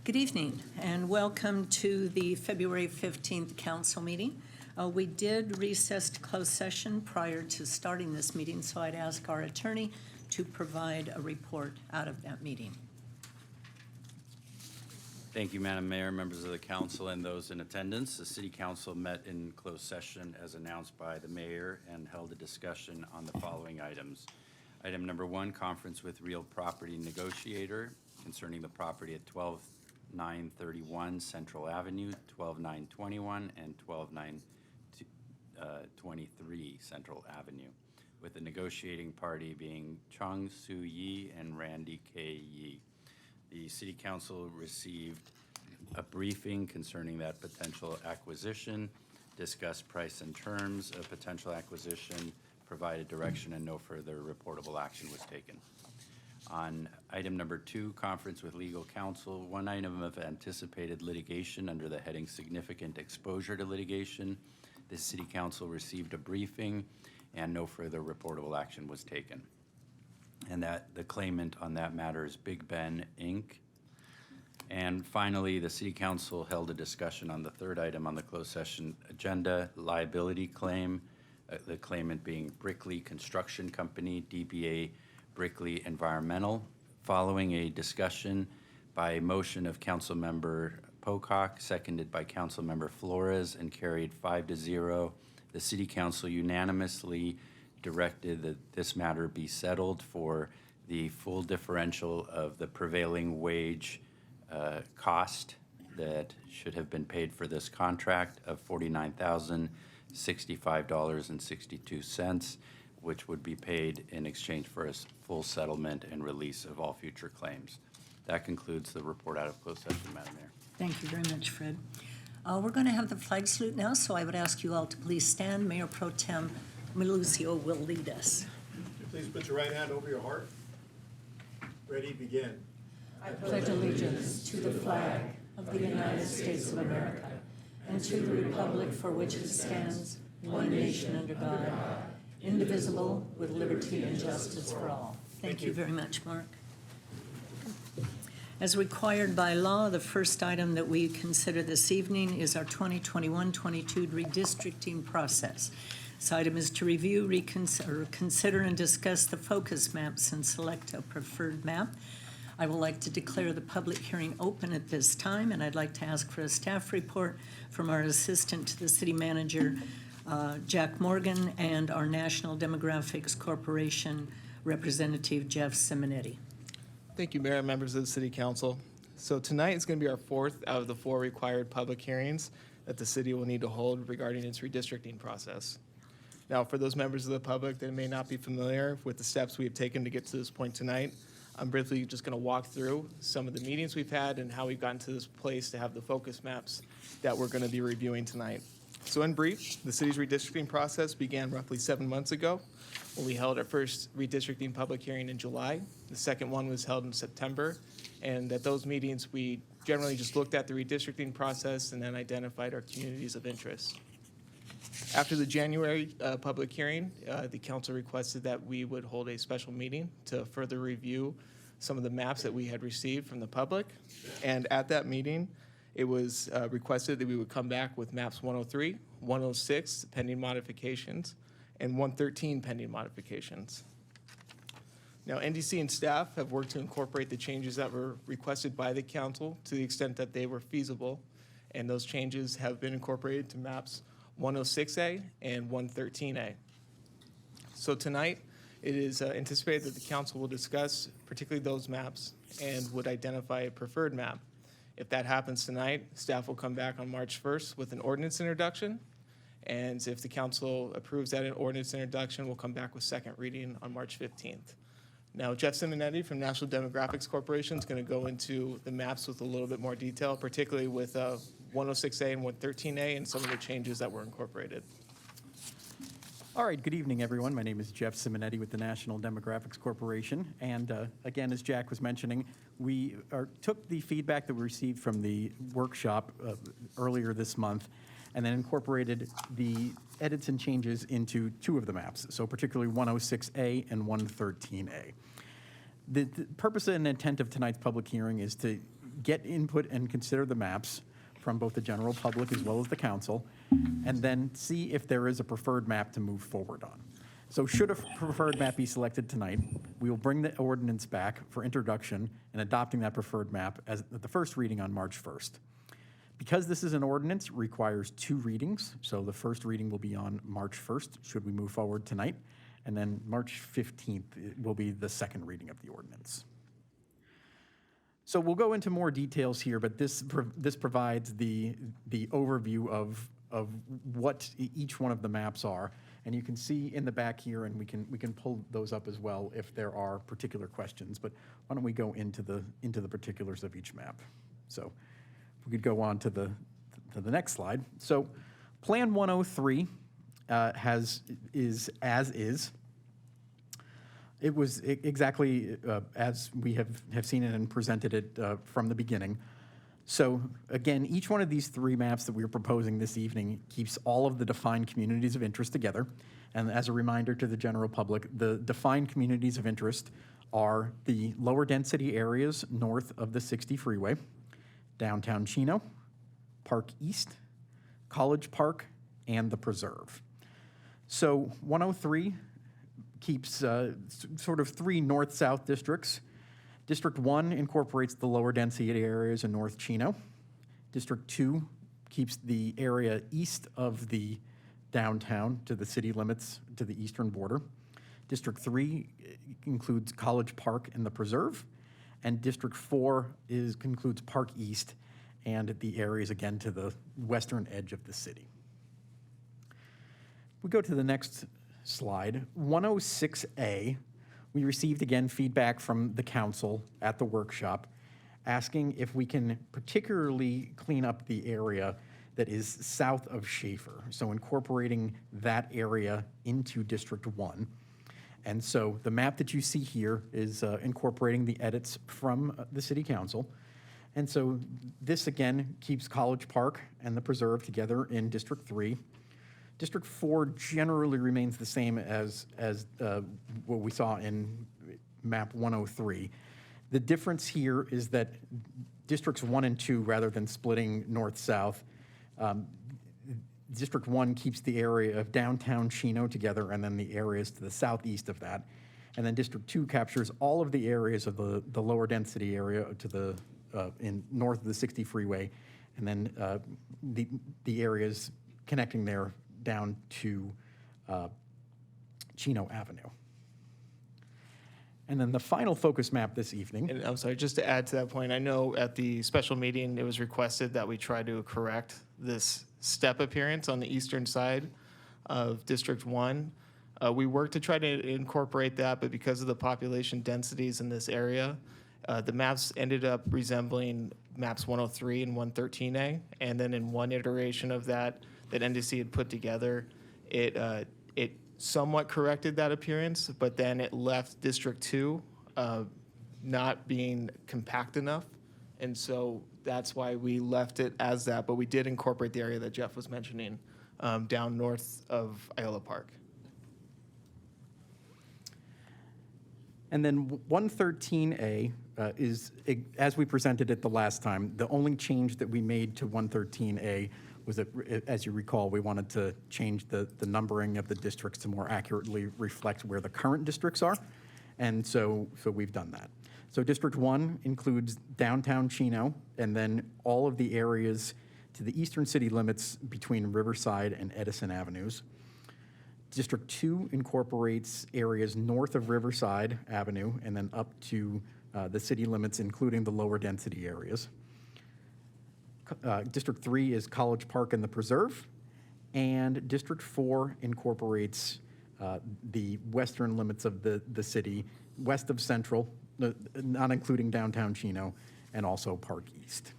Good evening and welcome to the February 15th council meeting. We did recess to closed session prior to starting this meeting, so I'd ask our attorney to provide a report out of that meeting. Thank you, Madam Mayor, members of the council, and those in attendance. The City Council met in closed session as announced by the mayor and held a discussion on the following items. Item number 1, conference with real property negotiator concerning the property at 12931 Central Avenue, 12921, and 12923 Central Avenue, with the negotiating party being Chung Soo Yi and Randy K. Yi. The City Council received a briefing concerning that potential acquisition, discussed price and terms of potential acquisition, provided direction, and no further reportable action was taken. On item number 2, conference with legal counsel, one item of anticipated litigation under the heading significant exposure to litigation. The City Council received a briefing and no further reportable action was taken. And that the claimant on that matter is Big Ben, Inc. And finally, the City Council held a discussion on the third item on the closed session agenda, liability claim, the claimant being Brickley Construction Company, DBA Brickley Environmental. Following a discussion by motion of Councilmember Pocock, seconded by Councilmember Flores, and carried 5-0, the City Council unanimously directed that this matter be settled for the full differential of the prevailing wage cost that should have been paid for this contract of $49,065.62, which would be paid in exchange for a full settlement and release of all future claims. That concludes the report out of closed session, Madam Mayor. Thank you very much, Fred. We're going to have the flag salute now, so I would ask you all to please stand. Mayor Pro Tem Melucio will lead us. Please put your right hand over your heart. Ready, begin. I pledge allegiance to the flag of the United States of America and to the republic for which it stands, one nation under God, indivisible, with liberty and justice for all. Thank you very much, Mark. As required by law, the first item that we consider this evening is our 2021-22 redistricting process. This item is to review, consider, and discuss the focus maps and select a preferred map. I would like to declare the public hearing open at this time, and I'd like to ask for a staff report from our assistant to the city manager, Jack Morgan, and our National Demographics Corporation representative, Jeff Simonetti. Thank you, Mayor and members of the City Council. So tonight is going to be our 4th out of the 4 required public hearings that the city will need to hold regarding its redistricting process. Now, for those members of the public that may not be familiar with the steps we have taken to get to this point tonight, I'm briefly just going to walk through some of the meetings we've had and how we've gotten to this place to have the focus maps that we're going to be reviewing tonight. So in brief, the city's redistricting process began roughly 7 months ago when we held our first redistricting public hearing in July. The second one was held in September, and at those meetings we generally just looked at the redistricting process and then identified our communities of interest. After the January public hearing, the council requested that we would hold a special meeting to further review some of the maps that we had received from the public. And at that meeting, it was requested that we would come back with maps 103, 106 pending modifications, and 113 pending modifications. Now, NDC and staff have worked to incorporate the changes that were requested by the council to the extent that they were feasible, and those changes have been incorporated to maps 106A and 113A. So tonight, it is anticipated that the council will discuss particularly those maps and would identify a preferred map. If that happens tonight, staff will come back on March 1st with an ordinance introduction. And if the council approves that ordinance introduction, we'll come back with second reading on March 15th. Now, Jeff Simonetti from National Demographics Corporation is going to go into the maps with a little bit more detail, particularly with 106A and 113A and some of the changes that were incorporated. All right, good evening, everyone. My name is Jeff Simonetti with the National Demographics Corporation. And again, as Jack was mentioning, we took the feedback that we received from the workshop earlier this month and then incorporated the edits and changes into two of the maps, so particularly 106A and 113A. The purpose and intent of tonight's public hearing is to get input and consider the maps from both the general public as well as the council, and then see if there is a preferred map to move forward on. So should a preferred map be selected tonight, we will bring the ordinance back for introduction and adopting that preferred map as the first reading on March 1st. Because this is an ordinance, it requires 2 readings, so the first reading will be on March 1st, should we move forward tonight, and then March 15th will be the second reading of the ordinance. So we'll go into more details here, but this provides the overview of what each one of the maps are. And you can see in the back here, and we can pull those up as well if there are particular questions. But why don't we go into the particulars of each map? So if we could go on to the next slide. So Plan 103 is as is. It was exactly as we have seen it and presented it from the beginning. So again, each one of these 3 maps that we are proposing this evening keeps all of the defined communities of interest together. And as a reminder to the general public, the defined communities of interest are the lower density areas north of the 60 freeway, downtown Chino, Park East, College Park, and the Preserve. So 103 keeps sort of 3 north-south districts. District 1 incorporates the lower density areas in North Chino. District 2 keeps the area east of the downtown to the city limits to the eastern border. District 3 includes College Park and the Preserve. And District 4 includes Park East and the areas again to the western edge of the city. We go to the next slide. 106A, we received again feedback from the council at the workshop asking if we can particularly clean up the area that is south of Schaefer, so incorporating that area into District 1. And so the map that you see here is incorporating the edits from the city council. And so this again keeps College Park and the Preserve together in District 3. District 4 generally remains the same as what we saw in map 103. The difference here is that Districts 1 and 2, rather than splitting north-south, District 1 keeps the area of downtown Chino together and then the areas to the southeast of that. And then District 2 captures all of the areas of the lower density area to the in north of the 60 freeway, and then the areas connecting there down to Chino Avenue. And then the final focus map this evening. And I'm sorry, just to add to that point, I know at the special meeting, it was requested that we try to correct this step appearance on the eastern side of District 1. We worked to try to incorporate that, but because of the population densities in this area, the maps ended up resembling maps 103 and 113A. And then in one iteration of that NDC had put together, it somewhat corrected that appearance, but then it left District 2 not being compact enough. And so that's why we left it as that, but we did incorporate the area that Jeff was mentioning down north of Iola Park. And then 113A is, as we presented it the last time, the only change that we made to 113A was that, as you recall, we wanted to change the numbering of the districts to more accurately reflect where the current districts are. And so we've done that. So District 1 includes downtown Chino and then all of the areas to the eastern city limits between Riverside and Edison Avenues. District 2 incorporates areas north of Riverside Avenue and then up to the city limits, including the lower density areas. District 3 is College Park and the Preserve, and District 4 incorporates the western limits of the city, west of Central, not including downtown Chino, and also Park East.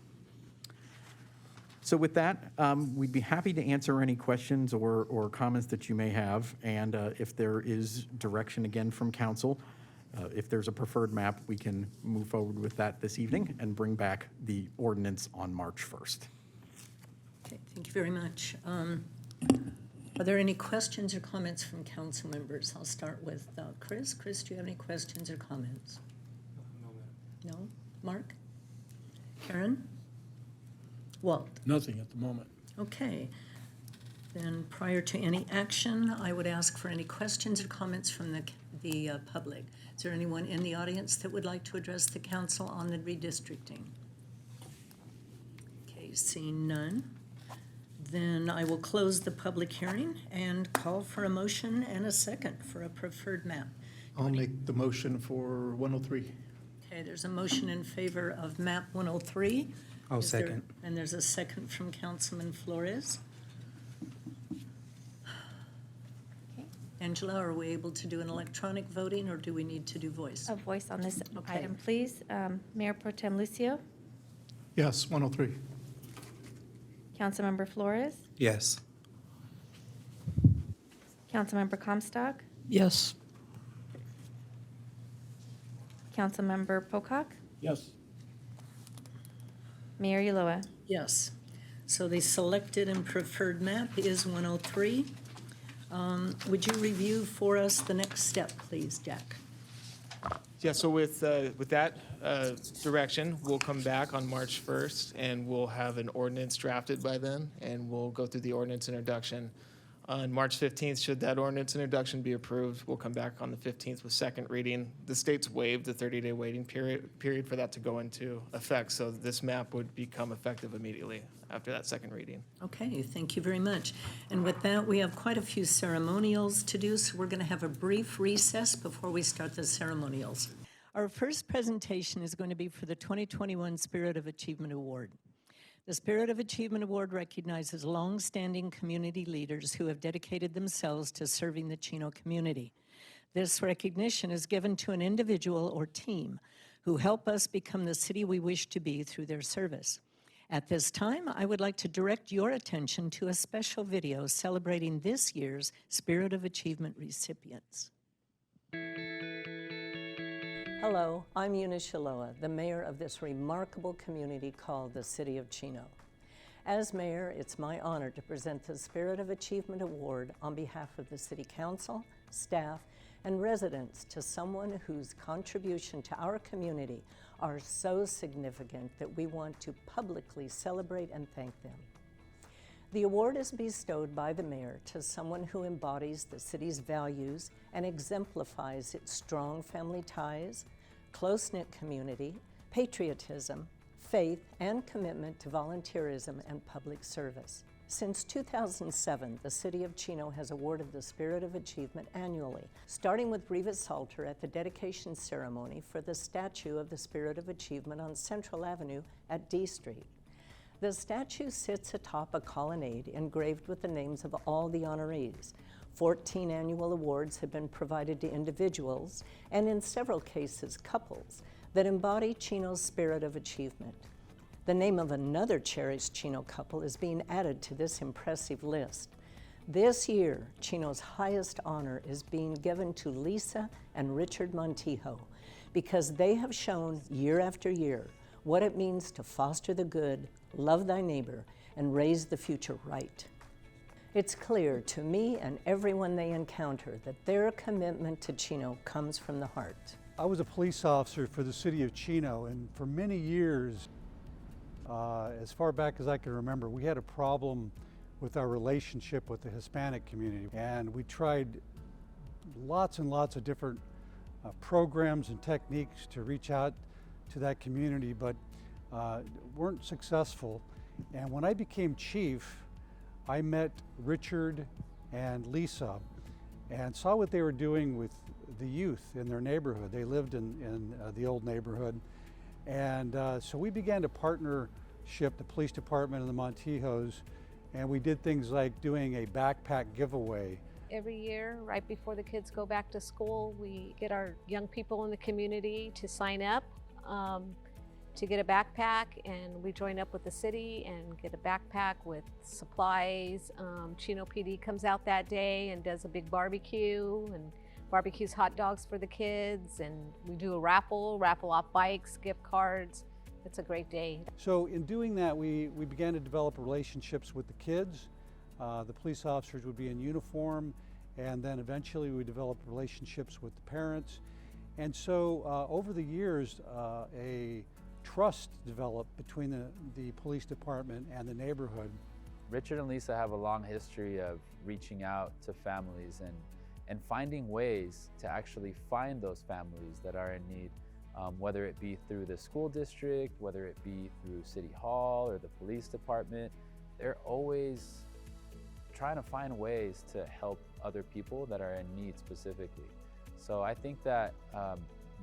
So with that, we'd be happy to answer any questions or comments that you may have, and if there is direction again from council, if there's a preferred map, we can move forward with that this evening and bring back the ordinance on March 1st. Okay, thank you very much. Are there any questions or comments from council members? I'll start with Chris. Chris, do you have any questions or comments? No? Mark? Karen? Walt? Nothing at the moment. Okay. Then prior to any action, I would ask for any questions or comments from the public. Is there anyone in the audience that would like to address the council on the redistricting? Okay, seeing none. Then I will close the public hearing and call for a motion and a second for a preferred map. I'll make the motion for 103. Okay, there's a motion in favor of map 103. I'll Is there- second. And there's a second from Councilman Flores. Okay. Angela, are we able to do an electronic voting, or do we need to do voice? A voice on this Okay. item, please. Mayor Pro Tem Lucio, Yes, 103. Councilmember Flores, Yes. Councilmember Comstock, Yes. Councilmember Pocock, Yes. Mayor Ulloa. Yes. So the selected and preferred map is 103. Would you review for us the next step, please, Jack? Yeah, so with that direction, we'll come back on March 1st, and we'll have an ordinance drafted by then, and we'll go through the ordinance introduction. On March 15th, should that ordinance introduction be approved, we'll come back on the 15th with second reading. The state's waived the 30-day waiting period for that to go into effect, so this map would become effective immediately after that second reading. Okay, thank you very much. And with that, we have quite a few ceremonials to do, so we're going to have a brief recess before we start the ceremonials. Our first presentation is going to be for the 2021 Spirit of Achievement Award. The Spirit of Achievement Award recognizes long-standing community leaders who have dedicated themselves to serving the Chino community. This recognition is given to an individual or team who help us become the city we wish to be through their service. At this time, I would like to direct your attention to a special video celebrating this year's Spirit of Achievement recipients. Hello, I'm Eunice Shiloah, the mayor of this remarkable community called the City of Chino. As mayor, it's my honor to present the Spirit of Achievement Award on behalf of the City Council, staff, and residents to someone whose contribution to our community are so significant that we want to publicly celebrate and thank them. The award is bestowed by the mayor to someone who embodies the city's values and exemplifies its strong family ties, close-knit community, patriotism, faith, and commitment to volunteerism and public service. Since 2007, the City of Chino has awarded the Spirit of Achievement annually, starting with Riva Salter at the dedication ceremony for the statue of the Spirit of Achievement on Central Avenue at D Street. The statue sits atop a colonnade engraved with the names of all the honorees. 14 annual awards have been provided to individuals, and in several cases, couples, that embody Chino's spirit of achievement. The name of another cherished Chino couple is being added to this impressive list. This year, Chino's highest honor is being given to Lisa and Richard Montijo because they have shown year after year what it means to foster the good, love thy neighbor, and raise the future right. It's clear to me and everyone they encounter that their commitment to Chino comes from the heart. I was a police officer for the city of Chino, and for many years, as far back as I can remember, we had a problem with our relationship with the Hispanic community. And we tried lots and lots of different programs and techniques to reach out to that community, but weren't successful. And when I became chief, I met Richard and Lisa and saw what they were doing with the youth in their neighborhood. They lived in the old neighborhood. And so we began to partnership the police department and the Montijos, and we did things like doing a backpack giveaway. Every year, right before the kids go back to school, we get our young people in the community to sign up to get a backpack, and we join up with the city and get a backpack with supplies. Chino PD comes out that day and does a big barbecue and barbecues hot dogs for the kids, and we do a raffle off bikes, gift cards. It's a great day. So in doing that, we began to develop relationships with the kids. The police officers would be in uniform, and then eventually we developed relationships with the parents. And so over the years, a trust developed between the police department and the neighborhood. Richard and Lisa have a long history of reaching out to families and finding ways to actually find those families that are in need, whether it be through the school district, whether it be through City Hall or the police department. They're always trying to find ways to help other people that are in need specifically. So I think that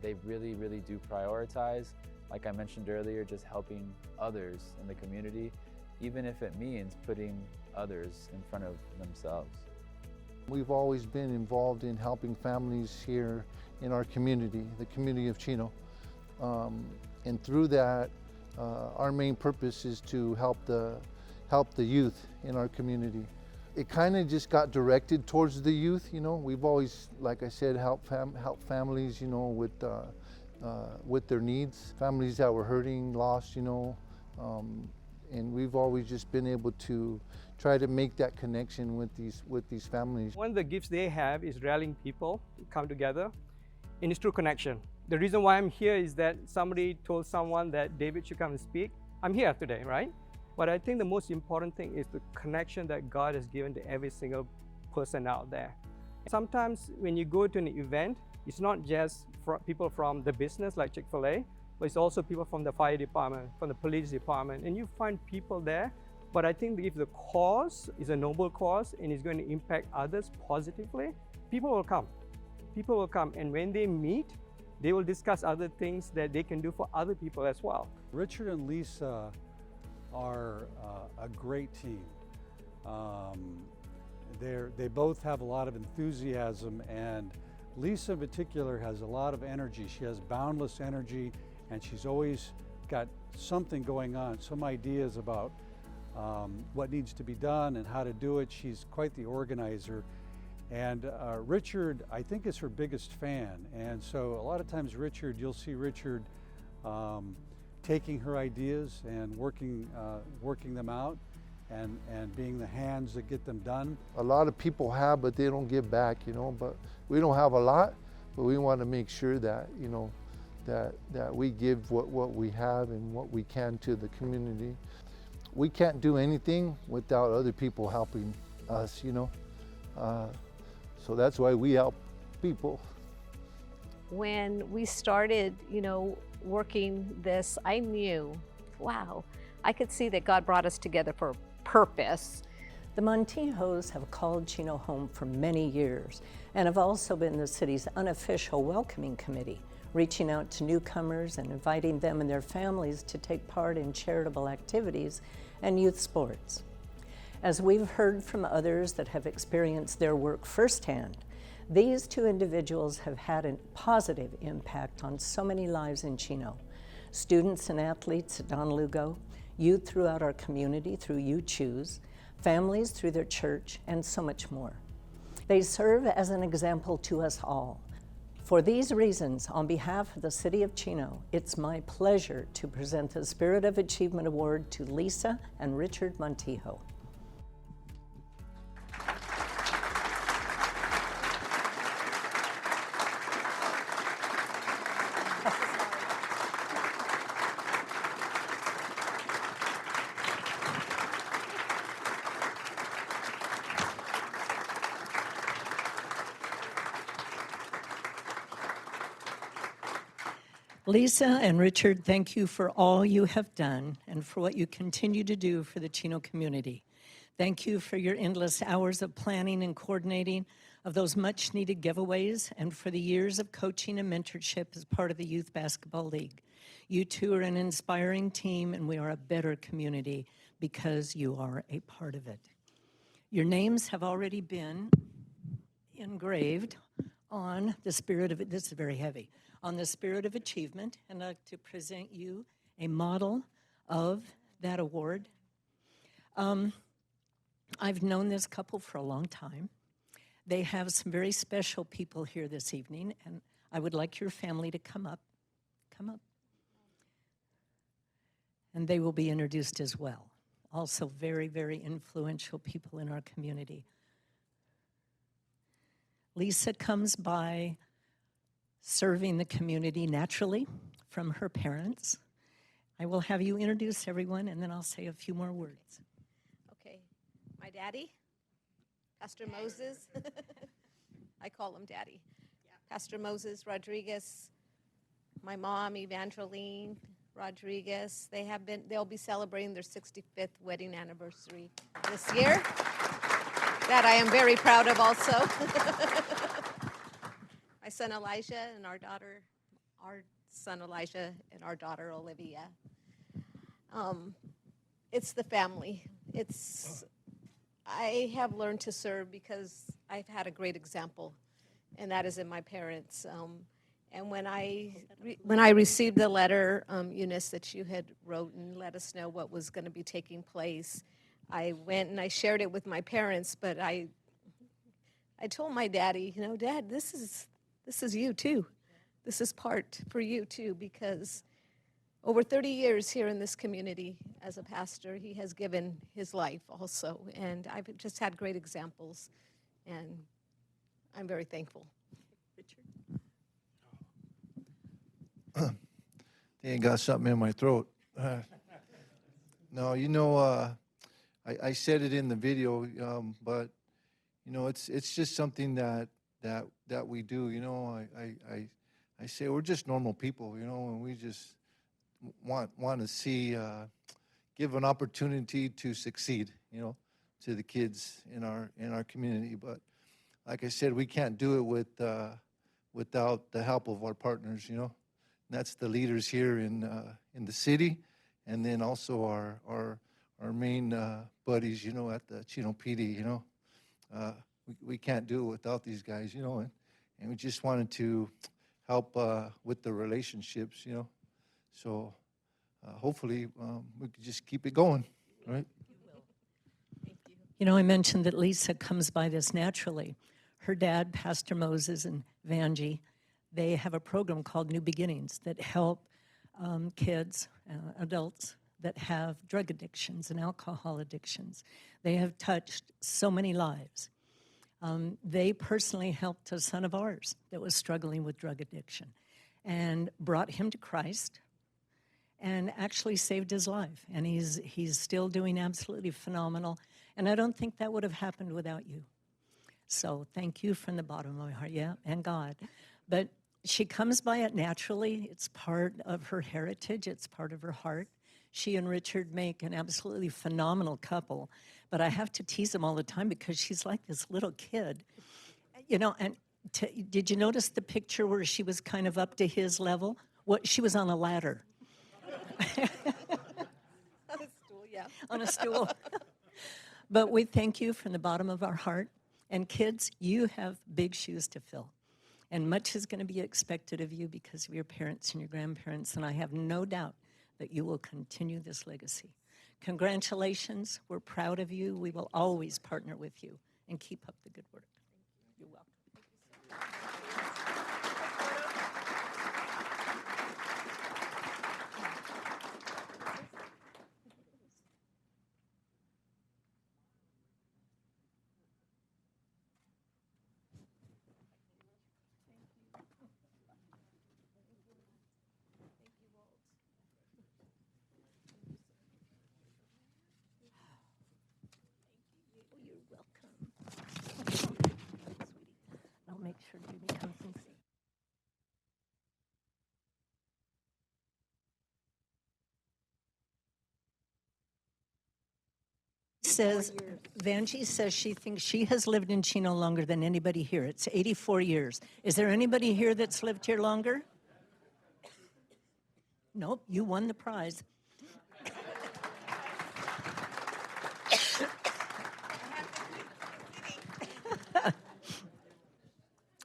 they really, really do prioritize, like I mentioned earlier, just helping others in the community, even if it means putting others in front of themselves. We've always been involved in helping families here in our community, the community of Chino. And through that, our main purpose is to help the youth in our community. It kind of just got directed towards the youth, you know. We've always, like I said, helped families, you know, with their needs, families that were hurting, lost, you know. And we've always just been able to try to make that connection with these families. One of the gifts they have is rallying people to come together, and it's through connection. The reason why I'm here is that somebody told someone that David should come and speak. I'm here today, right? But I think the most important thing is the connection that God has given to every single person out there. Sometimes when you go to an event, it's not just people from the business like Chick-fil-A, but it's also people from the fire department, from the police department, and you find people there. But I think if the cause is a noble cause and is going to impact others positively, people will come. People will come, and when they meet, they will discuss other things that they can do for other people as well. Richard and Lisa are a great team. They both have a lot of enthusiasm, and Lisa in particular has a lot of energy. She has boundless energy, and she's always got something going on, some ideas about what needs to be done and how to do it. She's quite the organizer. And Richard, I think, is her biggest fan. And so a lot of times you'll see Richard taking her ideas and working them out and being the hands that get them done. A lot of people have, but they don't give back, you know. But we don't have a lot, but we want to make sure that, you know, that we give what we have and what we can to the community. We can't do anything without other people helping us, you know. So that's why we help people. When we started, you know, working this, I knew, wow, I could see that God brought us together for a purpose. The Montijos have called Chino home for many years and have also been the city's unofficial welcoming committee, reaching out to newcomers and inviting them and their families to take part in charitable activities and youth sports. As we've heard from others that have experienced their work firsthand, these two individuals have had a positive impact on so many lives in Chino. Students and athletes at Don Lugo, youth throughout our community through You Choose, families through their church, and so much more. They serve as an example to us all. For these reasons, on behalf of the City of Chino, it's my pleasure to present the Spirit of Achievement Award to Lisa and Richard Montijo. Lisa and Richard, thank you for all you have done and for what you continue to do for the Chino community. Thank you for your endless hours of planning and coordinating of those much-needed giveaways and for the years of coaching and mentorship as part of the Youth Basketball League. You two are an inspiring team, and we are a better community because you are a part of it. Your names have already been engraved on the spirit of it. This is very heavy. On the spirit of achievement, and I'd like to present you a model of that award. I've known this couple for a long time. They have some very special people here this evening, and I would like your family to come up. Come up. And they will be introduced as well. Also very, very influential people in our community. Lisa comes by serving the community naturally from her parents. I will have you introduce everyone, and then I'll say a few more words. Okay, my daddy, Pastor Moses. I call him Daddy. Yeah. Pastor Moses Rodriguez. My mom, Evangeline Rodriguez. They'll be celebrating their 65th wedding anniversary this year. That I am very proud of also. My son Elijah and our son Elijah and our daughter Olivia. It's the family. I have learned to serve because I've had a great example, and that is in my parents. And when I received the letter, Eunice, that you had wrote and let us know what was going to be taking place, I went and I shared it with my parents. But I told my daddy, Dad, this is you too. This is part for you too, because over 30 years here in this community as a pastor, he has given his life also. And I've just had great examples, and I'm very thankful. Richard? They ain't got something in my throat. No, I said it in the video, but, it's just something that we do. I say we're just normal people, and we just want to see, give an opportunity to succeed, to the kids in our community. But like I said, we can't do it without the help of our partners, And that's the leaders here in the city, and then also our main buddies, at the Chino PD, we can't do it without these guys, and we just wanted to help with the relationships, So hopefully we can just keep it going, right? I mentioned that Lisa comes by this naturally. Her dad, Pastor Moses and Vanjie, they have a program called New Beginnings that help kids, adults that have drug addictions and alcohol addictions. They have touched so many lives. They personally helped a son of ours that was struggling with drug addiction and brought him to Christ and actually saved his life. And he's still doing absolutely phenomenal. And I don't think that would have happened without you. So thank you from the bottom of my heart, yeah, and God. But she comes by it naturally. It's part of her heritage. It's part of her heart. She and Richard make an absolutely phenomenal couple. But I have to tease them all the time because she's like this little kid. And did you notice the picture where she was kind of up to his level? She was on a ladder. On a stool, yeah. On a stool. But we thank you from the bottom of our heart. And kids, you have big shoes to fill. And much is going to be expected of you because of your parents and your grandparents. And I have no doubt that you will continue this legacy. Congratulations. We're proud of you. We will always partner with you. And keep up the good work. You're welcome. You're welcome. I'll make sure you Says, Vanjie says she thinks she has lived in Chino longer than anybody here. It's 84 years. Is there anybody here that's lived here longer? Nope, you won the prize.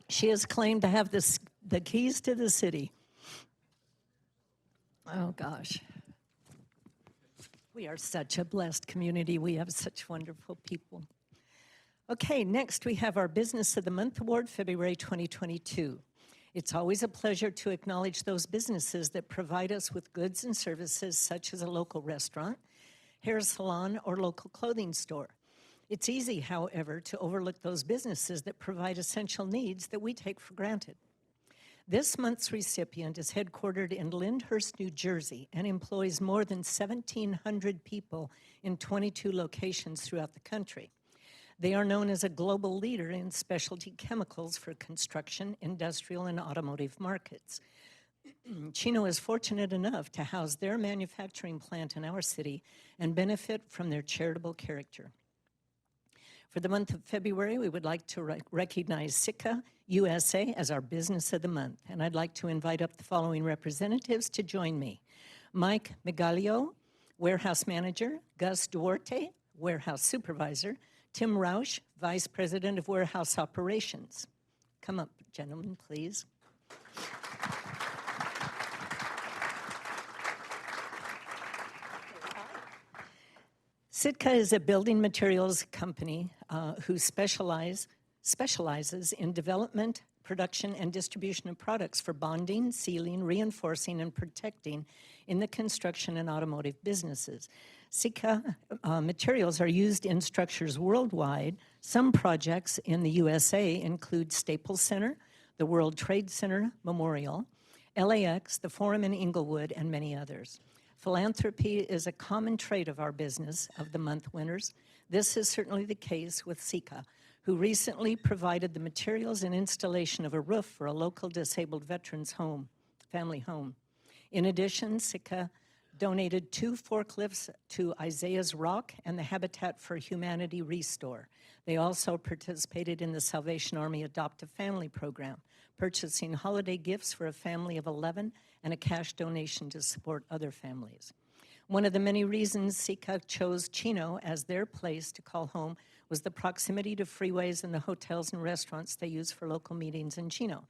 She has claimed to have the keys to the city. Oh, gosh. We are such a blessed community. We have such wonderful people. Okay, next we have our Business of the Month Award, February 2022. It's always a pleasure to acknowledge those businesses that provide us with goods and services such as a local restaurant, hair salon, or local clothing store. It's easy, however, to overlook those businesses that provide essential needs that we take for granted. This month's recipient is headquartered in Lyndhurst, New Jersey, and employs more than 1,700 people in 22 locations throughout the country. They are known as a global leader in specialty chemicals for construction, industrial, and automotive markets. Chino is fortunate enough to house their manufacturing plant in our city and benefit from their charitable character. For the month of February, we would like to recognize Sitka USA as our Business of the Month, and I'd like to invite up the following representatives to join me. Mike Migalio, Warehouse Manager, Gus Duarte, Warehouse Supervisor, Tim Rausch, Vice President of Warehouse Operations. Come up, gentlemen, please. Sitka is a building materials company who specializes in development, production, and distribution of products for bonding, sealing, reinforcing, and protecting in the construction and automotive businesses. Sitka materials are used in structures worldwide. Some projects in the USA include Staples Center, the World Trade Center Memorial, LAX, the Forum in Inglewood, and many others. Philanthropy is a common trait of our Business of the Month winners. This is certainly the case with Sitka, who recently provided the materials and installation of a roof for a local disabled veterans home, family home. In addition, Sitka donated 2 forklifts to Isaiah's Rock and the Habitat for Humanity Restore. They also participated in the Salvation Army Adopt a Family program, purchasing holiday gifts for a family of 11 and a cash donation to support other families. One of the many reasons Sitka chose Chino as their place to call home was the proximity to freeways and the hotels and restaurants they use for local meetings in Chino.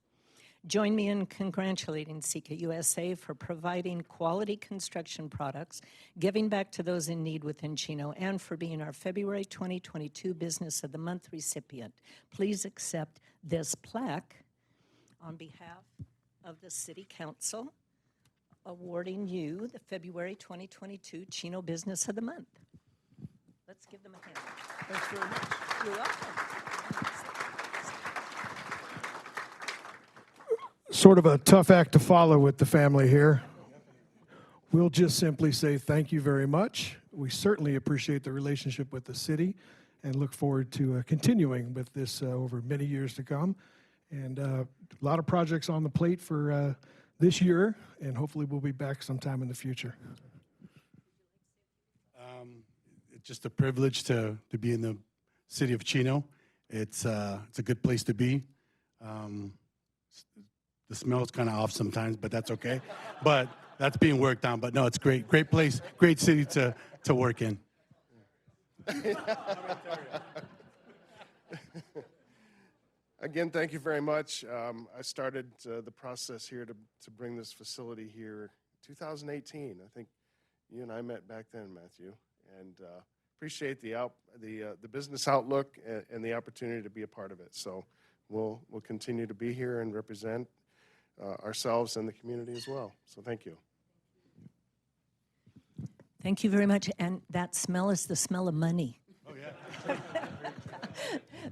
Join me in congratulating Sitka USA for providing quality construction products, giving back to those in need within Chino, and for being our February 2022 Business of the Month recipient. Please accept this plaque on behalf of the City Council, awarding you the February 2022 Chino Business of the Month. Let's give them a hand. Thanks very much. You're welcome. Sort of a tough act to follow with the family here. We'll just simply say thank you very much. We certainly appreciate the relationship with the city and look forward to continuing with this over many years to come. And a lot of projects on the plate for this year, and hopefully we'll be back sometime in the future. It's just a privilege to be in the city of Chino. It's a good place to be. The smell is kind of off sometimes, but that's okay. But that's being worked on. But no, it's great. Great place, great city to work in. Again, thank you very much. I started the process here to bring this facility here 2018. I think you and I met back then, Matthew, and appreciate the business outlook and the opportunity to be a part of it. So we'll continue to be here and represent ourselves and the community as well. So thank you. Thank you very much. And that smell is the smell of money. Oh, yeah.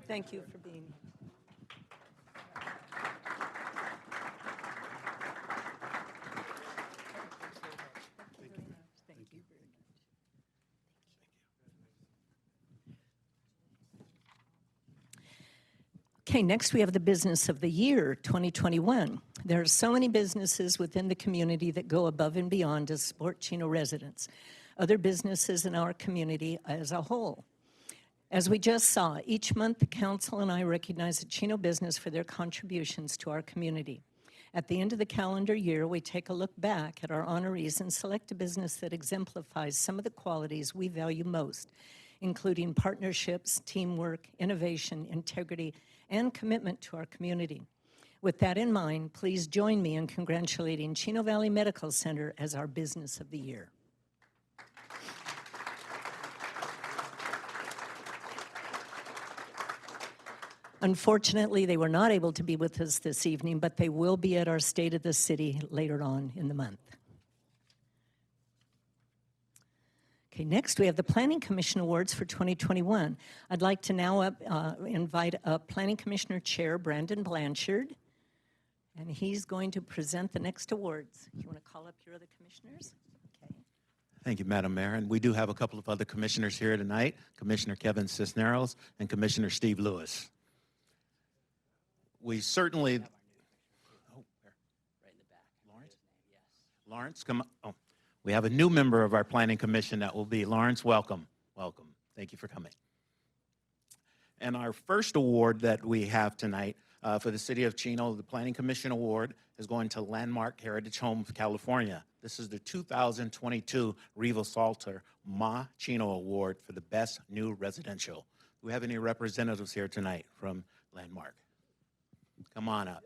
Thank you for being here. Okay, next we have the Business of the Year, 2021. There are so many businesses within the community that go above and beyond to support Chino residents. other businesses in our community as a whole. As we just saw, each month the council and I recognize a Chino business for their contributions to our community. At the end of the calendar year, we take a look back at our honorees and select a business that exemplifies some of the qualities we value most, including partnerships, teamwork, innovation, integrity, and commitment to our community. With that in mind, please join me in congratulating Chino Valley Medical Center as our Business of the Year. Unfortunately, they were not able to be with us this evening, but they will be at our State of the City later on in the month. Okay, next we have the Planning Commission Awards for 2021. I'd like to now invite Planning Commissioner Chair Brandon Blanchard, and he's going to present the next awards. You want to call up your other commissioners? Okay. Thank you, Madam Mayor. And we do have a couple of other commissioners here tonight, Commissioner Kevin Cisneros and Commissioner Steve Lewis. We certainly, right in the back. Lawrence, come on. Oh, we have a new member of our Planning Commission that will be Lawrence. Welcome. Welcome. Thank you for coming. And our first award that we have tonight for the City of Chino, the Planning Commission Award, is going to Landmark Heritage Homes, California. This is the 2022 Riva Salter Ma Chino Award for the Best New Residential. Do we have any representatives here tonight from Landmark? Come on up.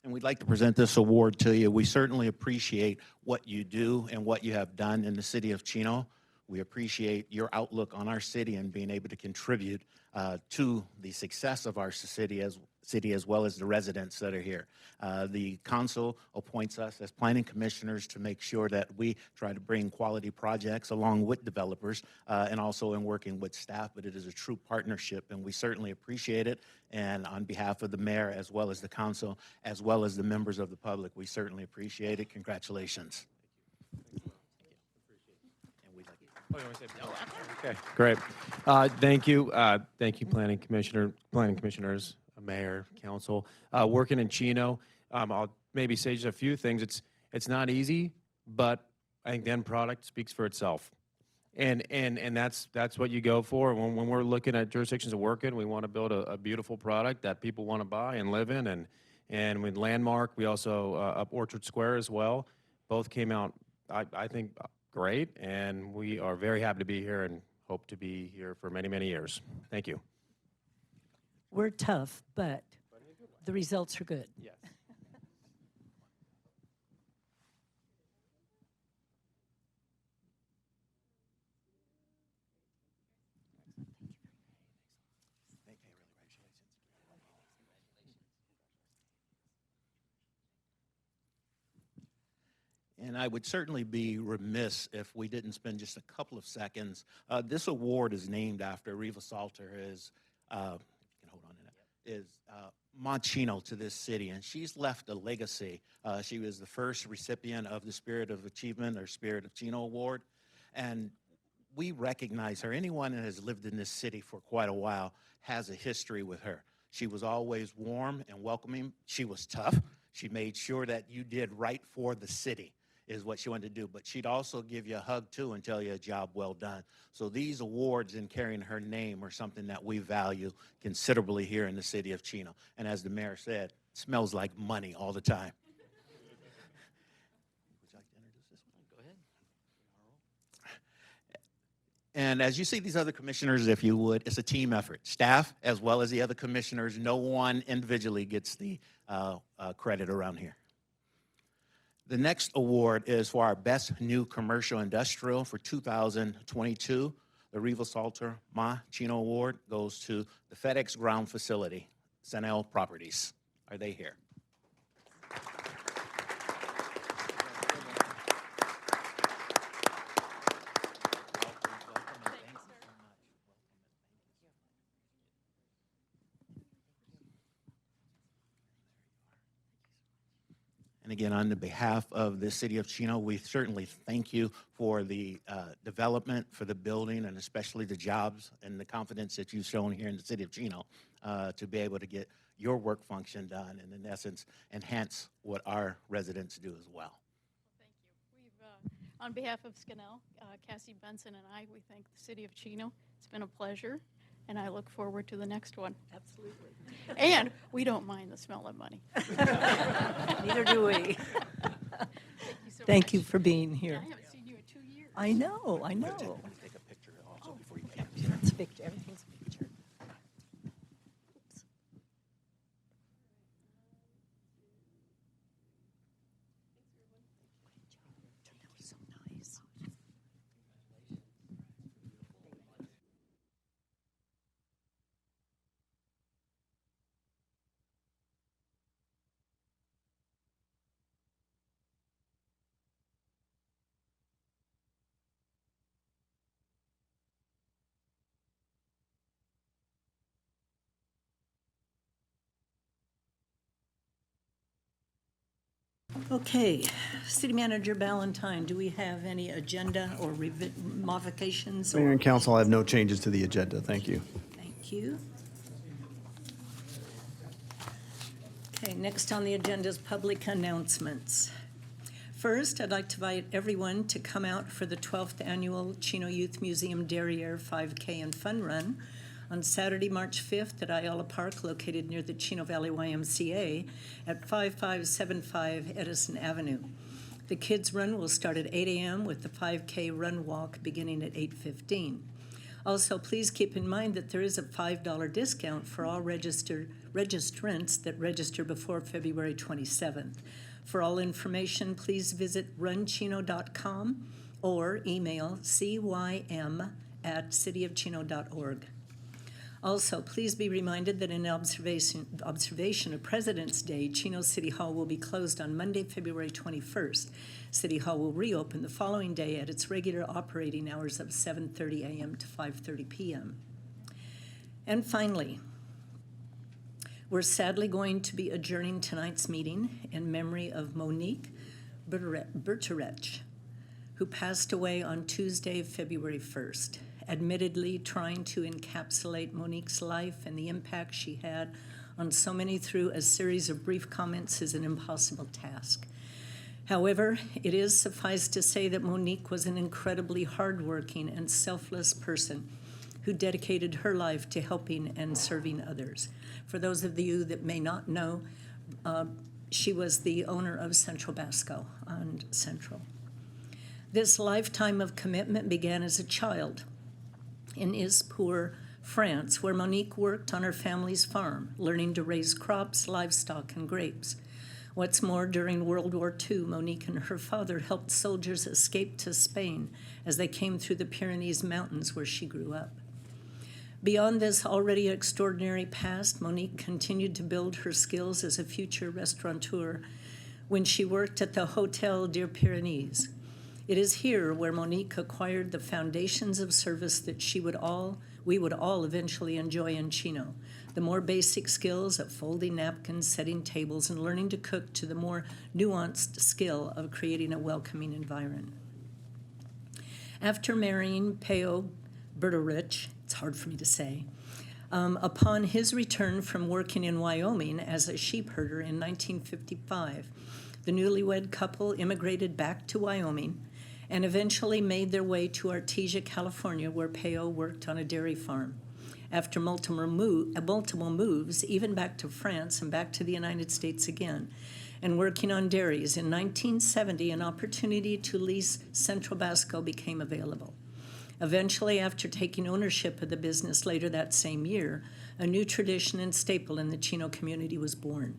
And we'd like to present this award to you. We certainly appreciate what you do and what you have done in the city of Chino. We appreciate your outlook on our city and being able to contribute to the success of our city as well as the residents that are here. The council appoints us as planning commissioners to make sure that we try to bring quality projects along with developers and also in working with staff, but it is a true partnership and we certainly appreciate it. And on behalf of the mayor as well as the council, as well as the members of the public, we certainly appreciate it. Congratulations. Okay, great. Thank you. Thank you, planning commissioners, mayor, council. Working in Chino, I'll maybe say just a few things. It's not easy, but I think the end product speaks for itself. And that's what you go for. When we're looking at jurisdictions of working, we want to build a beautiful product that people want to buy and live in. And with Landmark, we also up Orchard Square as well. Both came out, I think, great, and we are very happy to be here and hope to be here for many, many years. Thank you. We're tough, but the results are good. Yes. And I would certainly be remiss if we didn't spend just a couple of seconds. This award is named after Riva Salter, Ma Chino to this city, and she's left a legacy. She was the first recipient of the Spirit of Achievement or Spirit of Chino Award, and we recognize her. Anyone that has lived in this city for quite a while has a history with her. She was always warm and welcoming. She was tough. She made sure that you did right for the city is what she wanted to do, but she'd also give you a hug too and tell you a job well done. So these awards in carrying her name are something that we value considerably here in the city of Chino. And as the mayor said, it smells like money all the time. Would you like to introduce this one? Go ahead. And as you see these other commissioners, if you would, it's a team effort. Staff, as well as the other commissioners, no one individually gets the credit around here. The next award is for our Best New Commercial Industrial for 2022. The Riva Salter Ma Chino Award goes to the Fedex Ground Facility, Sanel Properties. Are they here? And And again, on the behalf of the city of Chino, we certainly thank you for the development, for the building, and especially the jobs and the confidence that you've shown here in the city of Chino to be able to get your work function done and in essence enhance what our residents do as well. Thank you. We've, on behalf of Scannell, Cassie Benson and I, we thank the city of Chino. It's been a pleasure, and I look forward to the next one. Absolutely. And we don't mind the smell of money. Neither do we. Thank you so Thank much. you for being here. I haven't seen you in 2 years. I know, I know. Take a picture also before you It's a picture, everything's a picture. Oops. Turned out so nice. Okay, City Manager Ballantyne, do we have any agenda or modifications? Mayor and council, I have no changes to the agenda. Thank you. Thank you. Okay, next on the agenda is public announcements. First, I'd like to invite everyone to come out for the 12th Annual Chino Youth Museum Derriere 5K and Fun Run on Saturday, March 5th at Ayala Park, located near the Chino Valley YMCA at 5575 Edison Avenue. The kids' run will start at 8 a.m. with the 5K run walk beginning at 8:15. Also, please keep in mind that there is a $5 discount for all registrants that register before February 27th. For all information, please visit runchino.com or email cym@cityofchino.org. Also, please be reminded that in observation of President's Day, Chino City Hall will be closed on Monday, February 21st. City Hall will reopen the following day at its regular operating hours of 7:30 a.m. to 5:30 p.m. And finally, we're sadly going to be adjourning tonight's meeting in memory of Monique Berterech, who passed away on Tuesday, February 1st. Admittedly, trying to encapsulate Monique's life and the impact she had on so many through a series of brief comments is an impossible task. However, it is suffice to say that Monique was an incredibly hardworking and selfless person who dedicated her life to helping and serving others. For those of you that may not know, she was the owner of Central Basco on Central. This lifetime of commitment began as a child in Ispour, France, where Monique worked on her family's farm, learning to raise crops, livestock, and grapes. What's more, during World War II, Monique and her father helped soldiers escape to Spain as they came through the Pyrenees Mountains where she grew up. Beyond this already extraordinary past, Monique continued to build her skills as a future restaurateur when she worked at the Hotel des Pyrenees. It is here where Monique acquired the foundations of service that we would all eventually enjoy in Chino. The more basic skills of folding napkins, setting tables, and learning to cook to the more nuanced skill of creating a welcoming environment. After marrying Peo Berterich, it's hard for me to say, upon his return from working in Wyoming as a sheep herder in 1955, the newlywed couple immigrated back to Wyoming and eventually made their way to Artesia, California, where Peo worked on a dairy farm. After multiple moves, even back to France and back to the United States again, and working on dairies, in 1970, an opportunity to lease Central Basco became available. Eventually, after taking ownership of the business later that same year, a new tradition and staple in the Chino community was born.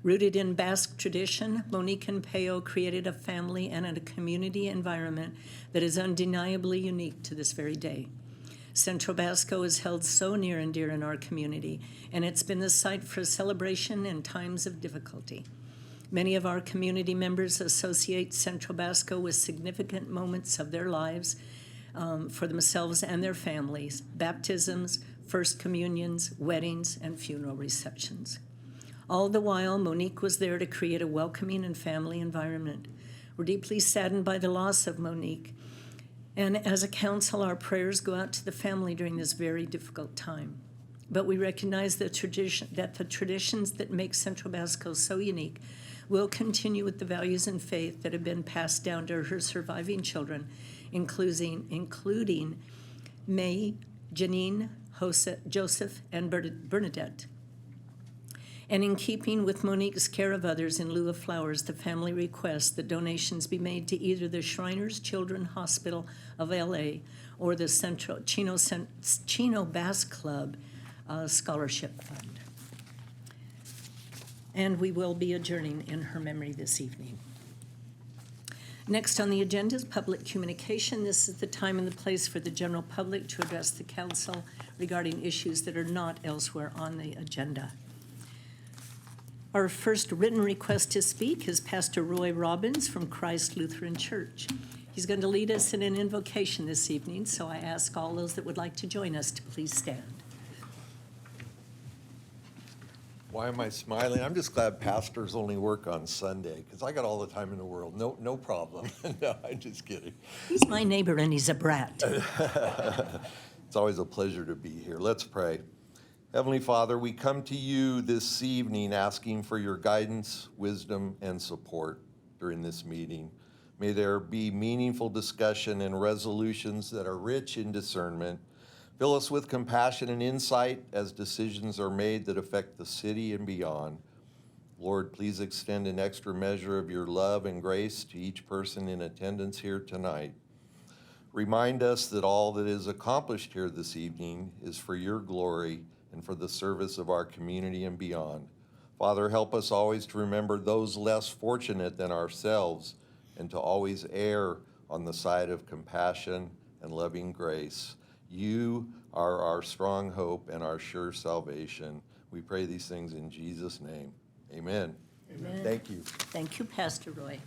Rooted in Basque tradition, Monique and Peo created a family and a community environment that is undeniably unique to this very day. Central Basco is held so near and dear in our community, and it's been the site for celebration in times of difficulty. Many of our community members associate Central Basco with significant moments of their lives for themselves and their families: baptisms, first communions, weddings, and funeral receptions. All the while, Monique was there to create a welcoming and family environment. We're deeply saddened by the loss of Monique. And as a council, our prayers go out to the family during this very difficult time. But we recognize that the traditions that make Central Basco so unique will continue with the values and faith that have been passed down to her surviving children, including May, Janine, Joseph, and Bernadette. And in keeping with Monique's care of others in lieu of flowers, the family requests that donations be made to either the Shriners Children's Hospital of LA or the Chino Bass Club Scholarship Fund. And we will be adjourning in her memory this evening. Next on the agenda is public communication. This is the time and the place for the general public to address the council regarding issues that are not elsewhere on the agenda. Our first written request to speak is Pastor Roy Robbins from Christ Lutheran Church. He's going to lead us in an invocation this evening, so I ask all those that would like to join us to please stand. Why am I smiling? I'm just glad pastors only work on Sunday, because I got all the time in the world. No problem. No, I'm just kidding. He's my neighbor and he's a brat. It's always a pleasure to be here. Let's pray. Heavenly Father, we come to you this evening asking for your guidance, wisdom, and support during this meeting. May there be meaningful discussion and resolutions that are rich in discernment. Fill us with compassion and insight as decisions are made that affect the city and beyond. Lord, please extend an extra measure of your love and grace to each person in attendance here tonight. Remind us that all that is accomplished here this evening is for your glory and for the service of our community and beyond. Father, help us always to remember those less fortunate than ourselves and to always err on the side of compassion and loving grace. You are our strong hope and our sure salvation. We pray these things in Jesus' name. Amen. Amen. Thank you. Thank you, Pastor Roy.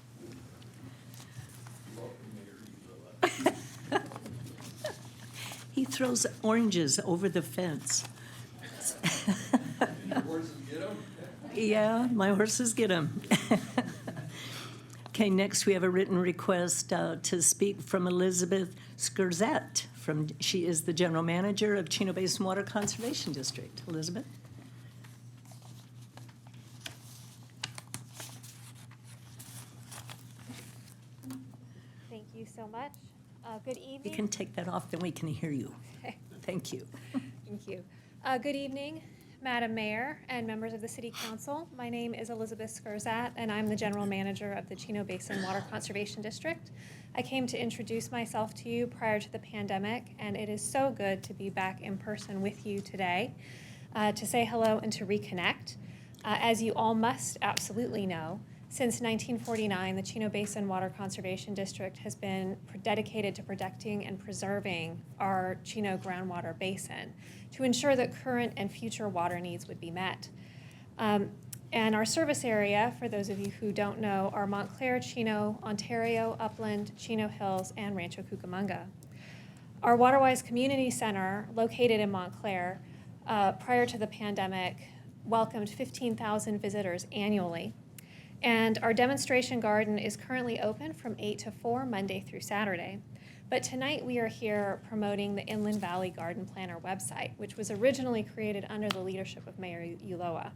He throws oranges over the fence. Your horses get them? Yeah, my horses get them. Okay, next we have a written request to speak from Elizabeth Skurzat. She is the General Manager of Chino Basin Water Conservation District. Elizabeth? Thank you so much. Good evening. You can take that off, then we can hear you. Okay. Thank you. Thank you. Good evening, Madam Mayor and members of the City Council. My name is Elizabeth Skurzat, and I'm the General Manager of the Chino Basin Water Conservation District. I came to introduce myself to you prior to the pandemic, and it is so good to be back in person with you today to say hello and to reconnect. As you all must absolutely know, since 1949, the Chino Basin Water Conservation District has been dedicated to protecting and preserving our Chino groundwater basin to ensure that current and future water needs would be met. And our service area, for those of you who don't know, are Montclair, Chino, Ontario, Upland, Chino Hills, and Rancho Cucamonga. Our Waterwise Community Center, located in Montclair, prior to the pandemic, welcomed 15,000 visitors annually. And our demonstration garden is currently open from 8 to 4, Monday through Saturday. But tonight we are here promoting the Inland Valley Garden Planner website, which was originally created under the leadership of Mayor Ulloa.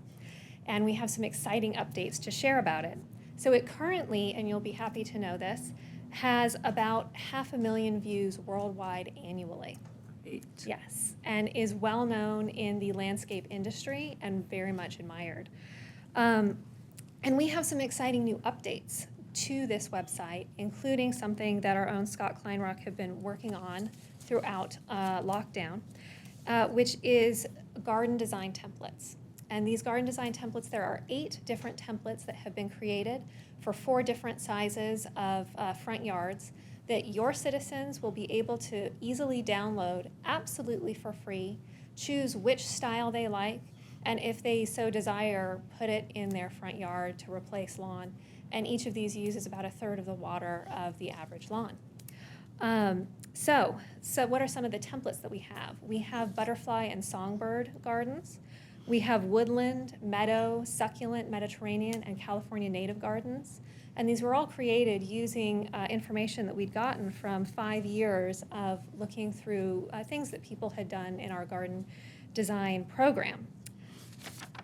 And we have some exciting updates to share about it. So it currently, and you'll be happy to know this, has about 500,000 views worldwide annually. Great. Yes, and is well known in the landscape industry and very much admired. And we have some exciting new updates to this website, including something that our own Scott Kleinrock have been working on throughout lockdown, which is garden design templates. And these garden design templates, there are 8 different templates that have been created for 4 different sizes of front yards that your citizens will be able to easily download absolutely for free, choose which style they like, and if they so desire, put it in their front yard to replace lawn. And each of these uses about 1/3 of the water of the average lawn. So what are some of the templates that we have? We have butterfly and songbird gardens. We have woodland, meadow, succulent, Mediterranean, and California native gardens. And these were all created using information that we'd gotten from 5 years of looking through things that people had done in our garden design program.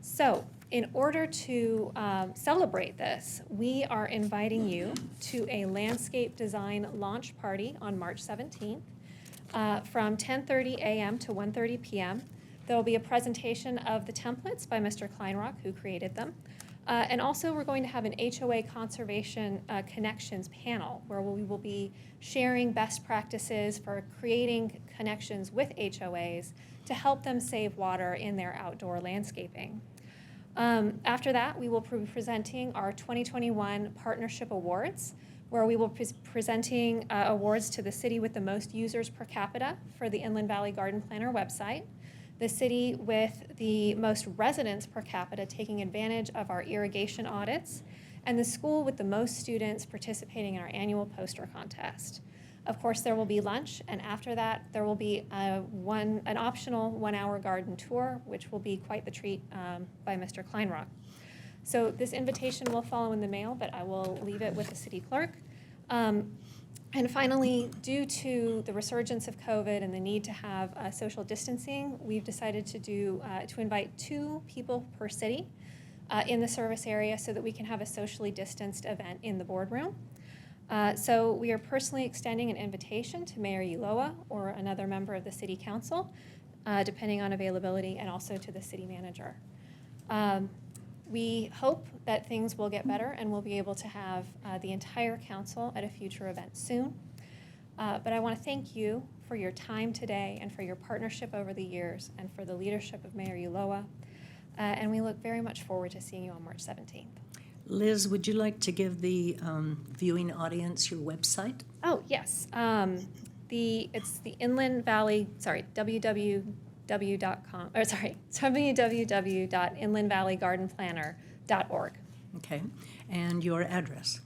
So in order to celebrate this, we are inviting you to a landscape design launch party on March 17th from 10:30 a.m. to 1:30 p.m. There will be a presentation of the templates by Mr. Kleinrock, who created them. And also, we're going to have an HOA Conservation Connections panel, where we will be sharing best practices for creating connections with HOAs to help them save water in their outdoor landscaping. After that, we will be presenting our 2021 Partnership Awards, where we will be presenting awards to the city with the most users per capita for the Inland Valley Garden Planner website, the city with the most residents per capita taking advantage of our irrigation audits, and the school with the most students participating in our annual poster contest. Of course, there will be lunch, and after that, there will be an optional 1-hour garden tour, which will be quite the treat by Mr. Kleinrock. So this invitation will follow in the mail, but I will leave it with the city clerk. And finally, due to the resurgence of COVID and the need to have social distancing, we've decided to invite 2 people per city in the service area so that we can have a socially distanced event in the boardroom. So we are personally extending an invitation to Mayor Ulloa or another member of the City Council, depending on availability, and also to the city manager. We hope that things will get better and we'll be able to have the entire council at a future event soon. But I want to thank you for your time today and for your partnership over the years and for the leadership of Mayor Ulloa. And we look very much forward to seeing you on March 17th. Liz, would you like to give the viewing audience your website? Oh, yes. It's the Inland Valley, www.inlandvalleygardenplanner.org. Okay. And your address?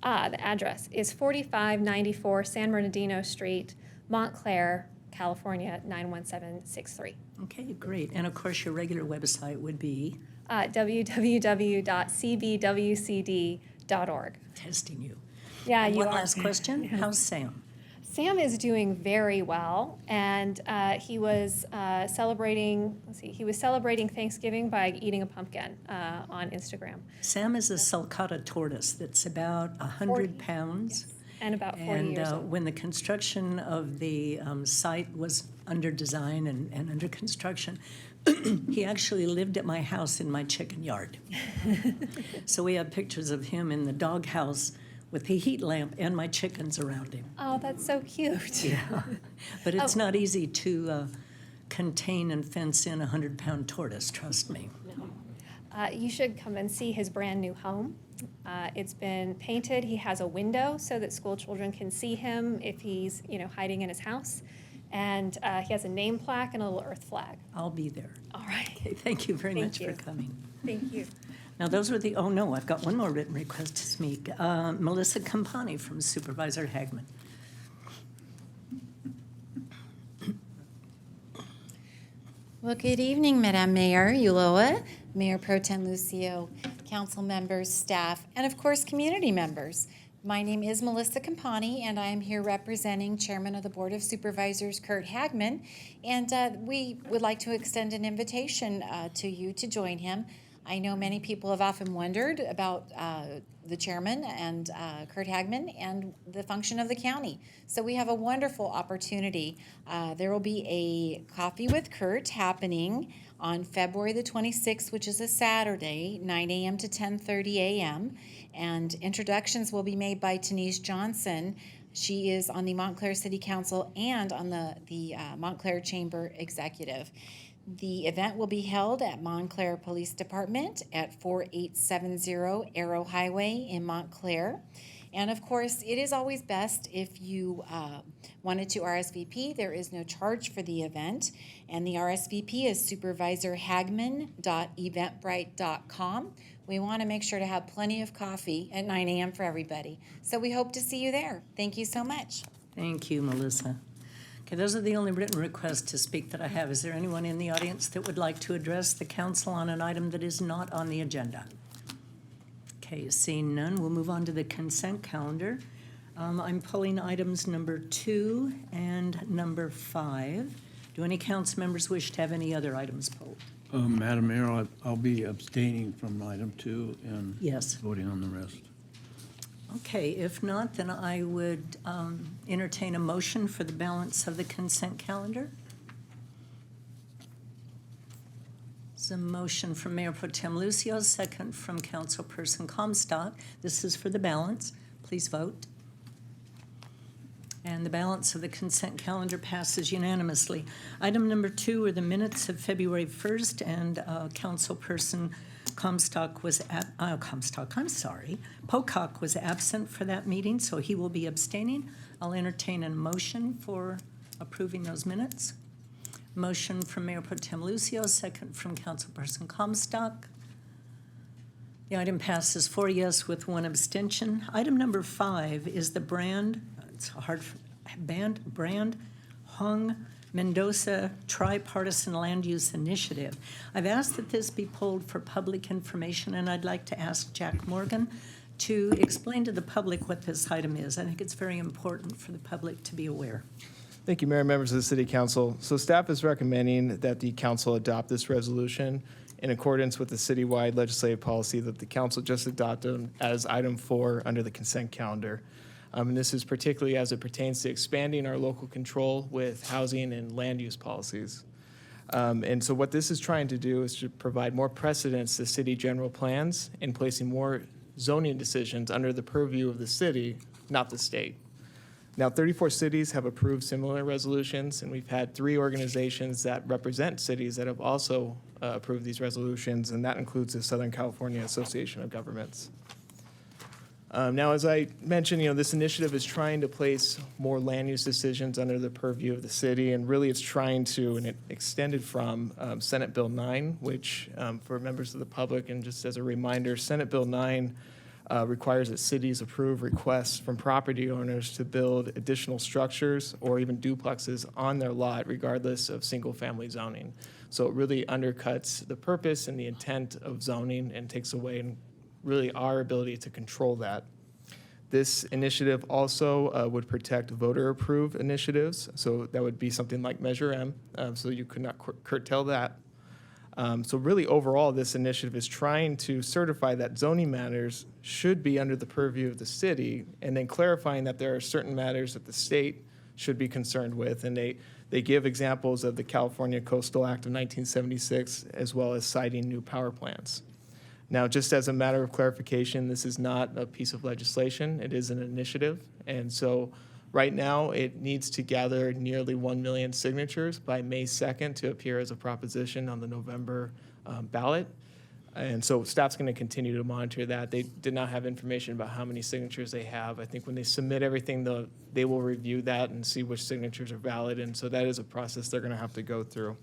The address is 4594 San Bernardino Street, Montclair, California, 91763. Okay, great. And of course, your regular website would be? www.cbwcd.org. Testing you. Yeah, and you one are. last question. How's Sam? Sam is doing very well, and he was celebrating Thanksgiving by eating a pumpkin on Instagram. Sam is a sulcata tortoise that's about 100 pounds. Yes. And about 40 years old. When the construction of the site was under design and under construction, he actually lived at my house in my chicken yard. So we have pictures of him in the doghouse with the heat lamp and my chickens around him. Oh, that's so cute. Yeah, but it's not easy to contain and fence in a 100-pound tortoise, trust me. No. You should come and see his brand new home. It's been painted. He has a window so that school children can see him if he's, hiding in his house. And he has a name plaque and a little earth flag. I'll be there. All right. Okay, thank you very much for coming. Thank you. Now, those were oh no, I've got one more written request to speak. Melissa Campani from Supervisor Hagman. Well, good evening, Madam Mayor Ulloa, Mayor Pro Tem Lucio, council members, staff, and of course, community members. My name is Melissa Campani, and I am here representing Chairman of the Board of Supervisors, Kurt Hagman, and we would like to extend an invitation to you to join him. I know many people have often wondered about the chairman and Kurt Hagman and the function of the county. So we have a wonderful opportunity. There will be a Coffee with Kurt happening on February the 26th, which is a Saturday, 9 a.m. to 10:30 a.m. And introductions will be made by Denise Johnson. She is on the Montclair City Council and on the Montclair Chamber Executive. The event will be held at Montclair Police Department at 4870 Arrow Highway in Montclair. And of course, it is always best if you wanted to RSVP. There is no charge for the event. And the RSVP is supervisorhagman.eventbrite.com. We want to make sure to have plenty of coffee at 9 a.m. for everybody. So we hope to see you there. Thank you so much. Thank you, Melissa. Okay, those are the only written requests to speak that I have. Is there anyone in the audience that would like to address the council on an item that is not on the agenda? Okay, seeing none, we'll move on to the consent calendar. I'm pulling items number 2 and number 5. Do any council members wish to have any other items pulled? Madam Mayor, I'll be abstaining from item 2 and Yes. voting on the rest. Okay, if not, then I would entertain a motion for the balance of the consent calendar. It's a motion from Mayor Pro Tem Lucio, second from Councilperson Comstock. This is for the balance. Please vote. And the balance of the consent calendar passes unanimously. Item number 2 are the minutes of February 1st, and Councilperson Pocock was absent for that meeting, so he will be abstaining. I'll entertain a motion for approving those minutes. Motion from Mayor Pro Tem Lucio, second from Councilperson Comstock. The item passes 4 yes with 1 abstention. Item number 5 is the brand Hung Mendoza Tripartisan Land Use Initiative. I've asked that this be pulled for public information, and I'd like to ask Jack Morgan to explain to the public what this item is. I think it's very important for the public to be aware. Thank you, Mayor, members of the City Council. So staff is recommending that the council adopt this resolution in accordance with the citywide legislative policy that the council just adopted as item 4 under the consent calendar. And this is particularly as it pertains to expanding our local control with housing and land use policies. And so what this is trying to do is to provide more precedence to city general plans and placing more zoning decisions under the purview of the city, not the state. Now, 34 cities have approved similar resolutions, and we've had 3 organizations that represent cities that have also approved these resolutions, and that includes the Southern California Association of Governments. Now, as I mentioned, this initiative is trying to place more land use decisions under the purview of the city, and really it's trying to, and it extended from Senate Bill 9, which for members of the public, and just as a reminder, Senate Bill 9 requires that cities approve requests from property owners to build additional structures or even duplexes on their lot, regardless of single-family zoning. So it really undercuts the purpose and the intent of zoning and takes away really our ability to control that. This initiative also would protect voter-approved initiatives, so that would be something like Measure M, so you could not curtail that. So really overall, this initiative is trying to certify that zoning matters should be under the purview of the city, and then clarifying that there are certain matters that the state should be concerned with. And they give examples of the California Coastal Act of 1976, as well as citing new power plants. Now, just as a matter of clarification, this is not a piece of legislation. It is an initiative. And so right now, it needs to gather nearly 1 million signatures by May 2nd to appear as a proposition on the November ballot. And so staff's going to continue to monitor that. They did not have information about how many signatures they have. I think when they submit everything, they will review that and see which signatures are valid. And so that is a process they're going to have to go through.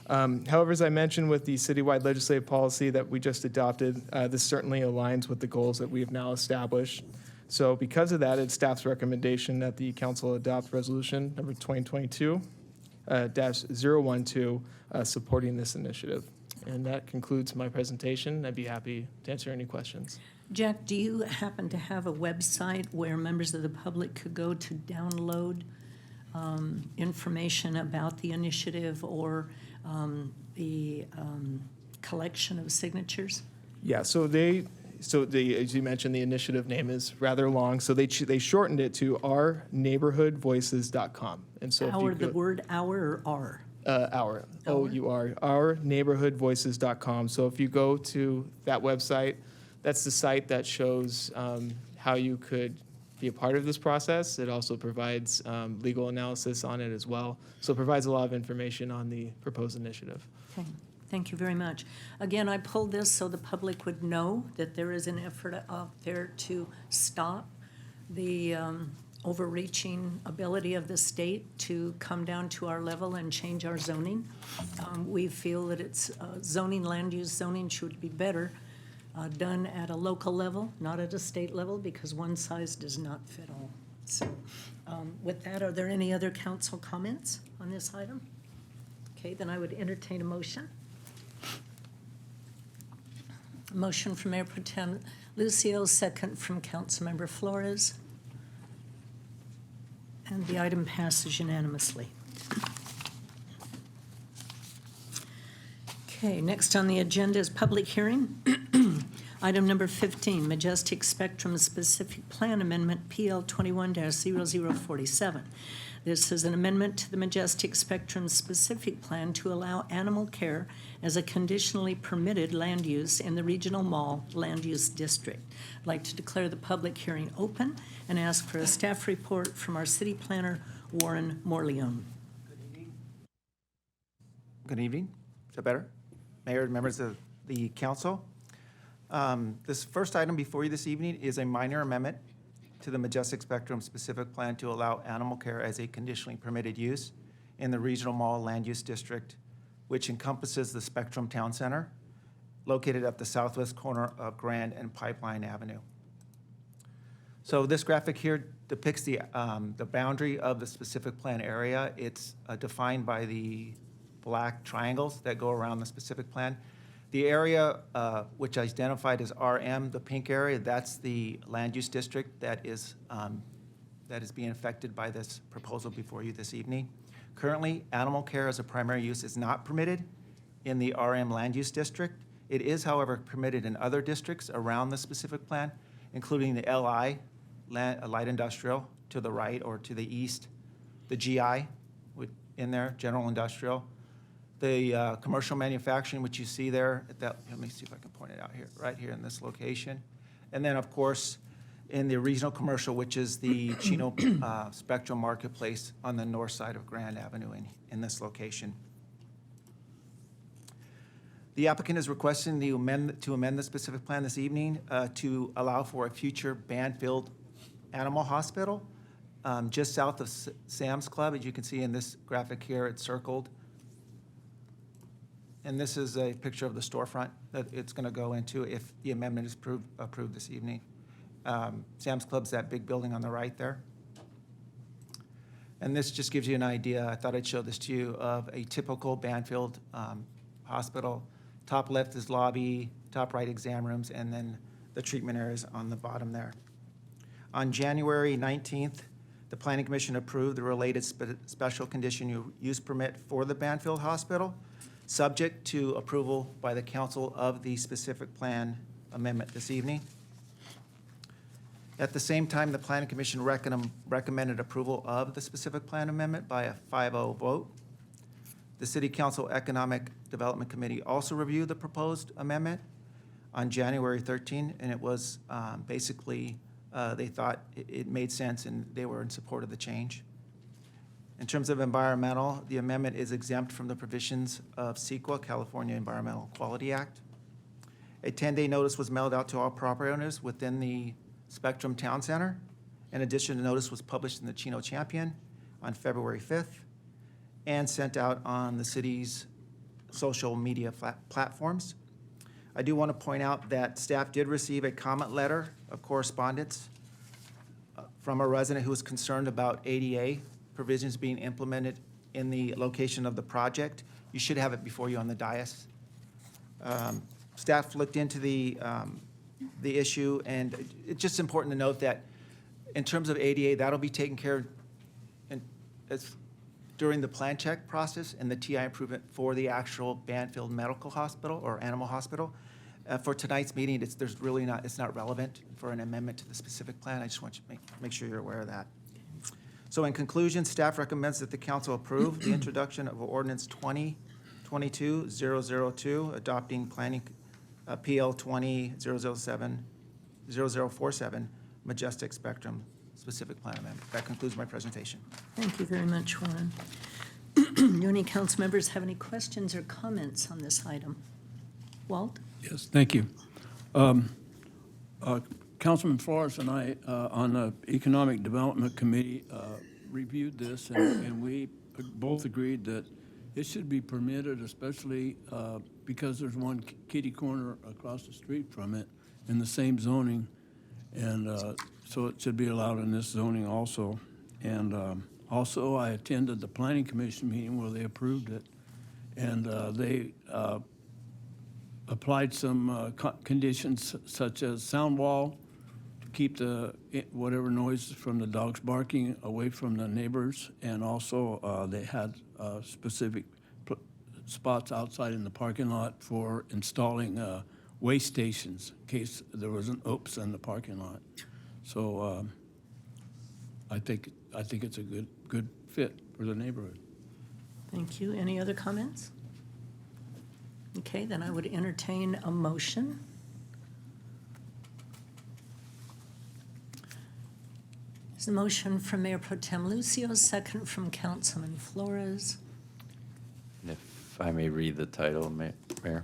However, as I mentioned with the citywide legislative policy that we just adopted, this certainly aligns with the goals that we have now established. So because of that, it's staff's recommendation that the council adopt resolution number 2022-012 supporting this initiative. And that concludes my presentation. I'd be happy to answer any questions. Jack, do you happen to have a website where members of the public could go to download information about the initiative or the collection of signatures? Yeah, so as you mentioned, the initiative name is rather long, so they shortened it to ourneighborhoodvoices.com. And so The word our or R? Our, O-U-R, ourneighborhoodvoices.com. So if you go to that website, that's the site that shows how you could be a part of this process. It also provides legal analysis on it as well. So it provides a lot of information on the proposed initiative. Okay. Thank you very much. Again, I pulled this so the public would know that there is an effort out there to stop the overreaching ability of the state to come down to our level and change our zoning. We feel that it's land use zoning should be better done at a local level, not at a state level, because one size does not fit all. So with that, are there any other council comments on this item? Okay, then I would entertain a motion. A motion from Mayor Pro Tem Lucio, second from Councilmember Flores. And the item passes unanimously. Okay, next on the agenda is public hearing. Item number 15, Majestic Spectrum Specific Plan Amendment, PL 21-0047. This is an amendment to the Majestic Spectrum Specific Plan to allow animal care as a conditionally permitted land use in the Regional Mall Land Use District. I'd like to declare the public hearing open and ask for a staff report from our city planner, Warren Morleone. Good evening. Is that better? Mayor, members of the council. This first item before you this evening is a minor amendment to the Majestic Spectrum Specific Plan to allow animal care as a conditionally permitted use in the Regional Mall Land Use District, which encompasses the Spectrum Town Center, located at the southwest corner of Grand and Pipeline Avenue. So this graphic here depicts the boundary of the specific plan area. It's defined by the black triangles that go around the specific plan. The area which is identified as RM, the pink area, that's the land use district that is being affected by this proposal before you this evening. Currently, animal care as a primary use is not permitted in the RM land use district. It is, however, permitted in other districts around the specific plan, including the LI, light industrial, to the right or to the east, the GI in there, general industrial, the commercial manufacturing, which you see there, let me see if I can point it out here, right here in this location. And then, of course, in the regional commercial, which is the Chino Spectrum Marketplace on the north side of Grand Avenue in this location. The applicant is requesting to amend the specific plan this evening to allow for a future Banfield Animal Hospital just south of Sam's Club. As you can see in this graphic here, it's circled. And this is a picture of the storefront that it's going to go into if the amendment is approved this evening. Sam's Club's that big building on the right there. And this just gives you an idea, I thought I'd show this to you, of a typical Banfield hospital. Top left is lobby, top right exam rooms, and then the treatment areas on the bottom there. On January 19th, the Planning Commission approved the related special condition use permit for the Banfield Hospital, subject to approval by the council of the specific plan amendment this evening. At the same time, the Planning Commission recommended approval of the specific plan amendment by a 5-0 vote. The City Council Economic Development Committee also reviewed the proposed amendment on January 13, and it was basically, they thought it made sense and they were in support of the change. In terms of environmental, the amendment is exempt from the provisions of CEQA, California Environmental Quality Act. A 10-day notice was mailed out to all property owners within the Spectrum Town Center. In addition, the notice was published in the Chino Champion on February 5th and sent out on the city's social media platforms. I do want to point out that staff did receive a comment letter of correspondence from a resident who was concerned about ADA provisions being implemented in the location of the project. You should have it before you on the dais. Staff looked into the issue, and it's just important to note that in terms of ADA, that'll be taken care of during the plan check process and the TI improvement for the actual Banfield Medical Hospital or Animal Hospital. For tonight's meeting, it's not relevant for an amendment to the specific plan. I just want you to make sure you're aware of that. So in conclusion, staff recommends that the council approve the introduction of ordinance 2022-002, adopting planning PL 20-007-0047, Majestic Spectrum Specific Plan Amendment. That concludes my presentation. Thank you very much, Warren. Do any council members have any questions or comments on this item? Walt? Yes, thank you. Councilman Flores and I on the Economic Development Committee reviewed this, and we both agreed that it should be permitted, especially because there's one kitty corner across the street from it in the same zoning, And so it should be allowed in this zoning also. And also, I attended the Planning Commission meeting where they approved it. And they applied some conditions such as sound wall, to keep whatever noise from the dogs barking away from the neighbors. And also, they had specific spots outside in the parking lot for installing weigh stations in case there was an oops in the parking lot. So I think it's a good fit for the neighborhood. Thank you. Any other comments? Okay, then I would entertain a motion. There's a motion from Mayor Pro Tem Lucio, second from Councilman Flores. If I may read the title, Mayor.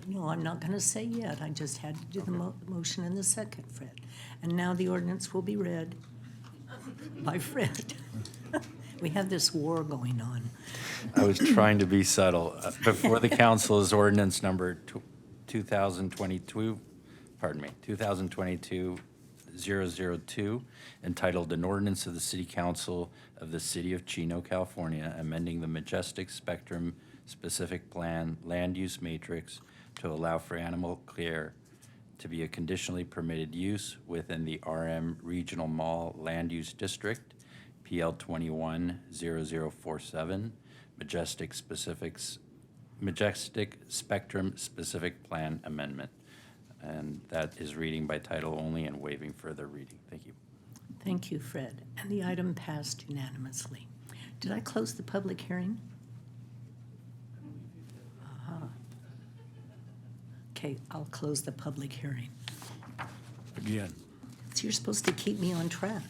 No, I'm not going to say yet. I just had to do the motion in the second, Fred. And now the ordinance will be read by Fred. We have this war going on. I was trying to be subtle. Before the council is ordinance number 2022, 2022-002, entitled An Ordinance of the City Council of the City of Chino, California, amending the Majestic Spectrum Specific Plan Land Use Matrix to allow for animal care to be a conditionally permitted use within the RM Regional Mall Land Use District, PL 210047, Majestic Spectrum Specific Plan Amendment. And that is reading by title only and waiving further reading. Thank you. Thank you, Fred. And the item passed unanimously. Did I close the public hearing? Okay, I'll close the public hearing. Again. So you're supposed to keep me on track.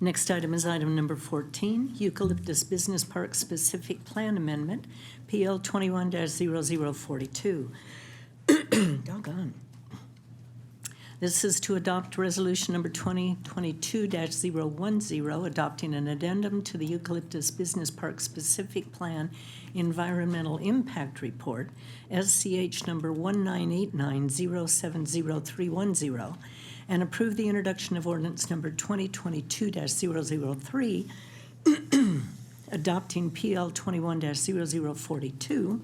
Next item is item number 14, Eucalyptus Business Park Specific Plan Amendment, PL 21-0042. Doggone. This is to adopt resolution number 2022-010, adopting an addendum to the Eucalyptus Business Park Specific Plan Environmental Impact Report, SCH number 1989070310, and approve the introduction of ordinance number 2022-003, adopting PL 21-0042,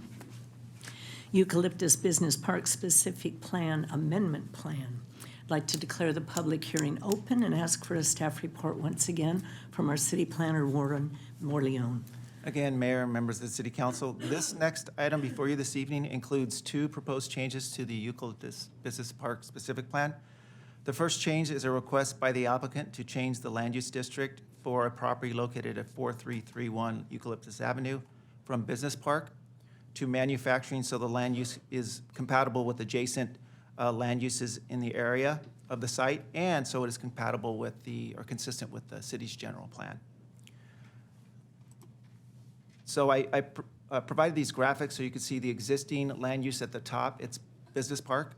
Eucalyptus Business Park Specific Plan Amendment Plan. I'd like to declare the public hearing open and ask for a staff report once again from our city planner, Warren Morleone. Again, Mayor and members of the City Council, this next item before you this evening includes two proposed changes to the Eucalyptus Business Park Specific Plan. The first change is a request by the applicant to change the land use district for a property located at 4331 Eucalyptus Avenue from business park to manufacturing, so the land use is compatible with adjacent land uses in the area of the site, and so it is compatible with or consistent with the city's general plan. So I provided these graphics so you can see the existing land use at the top. It's business park,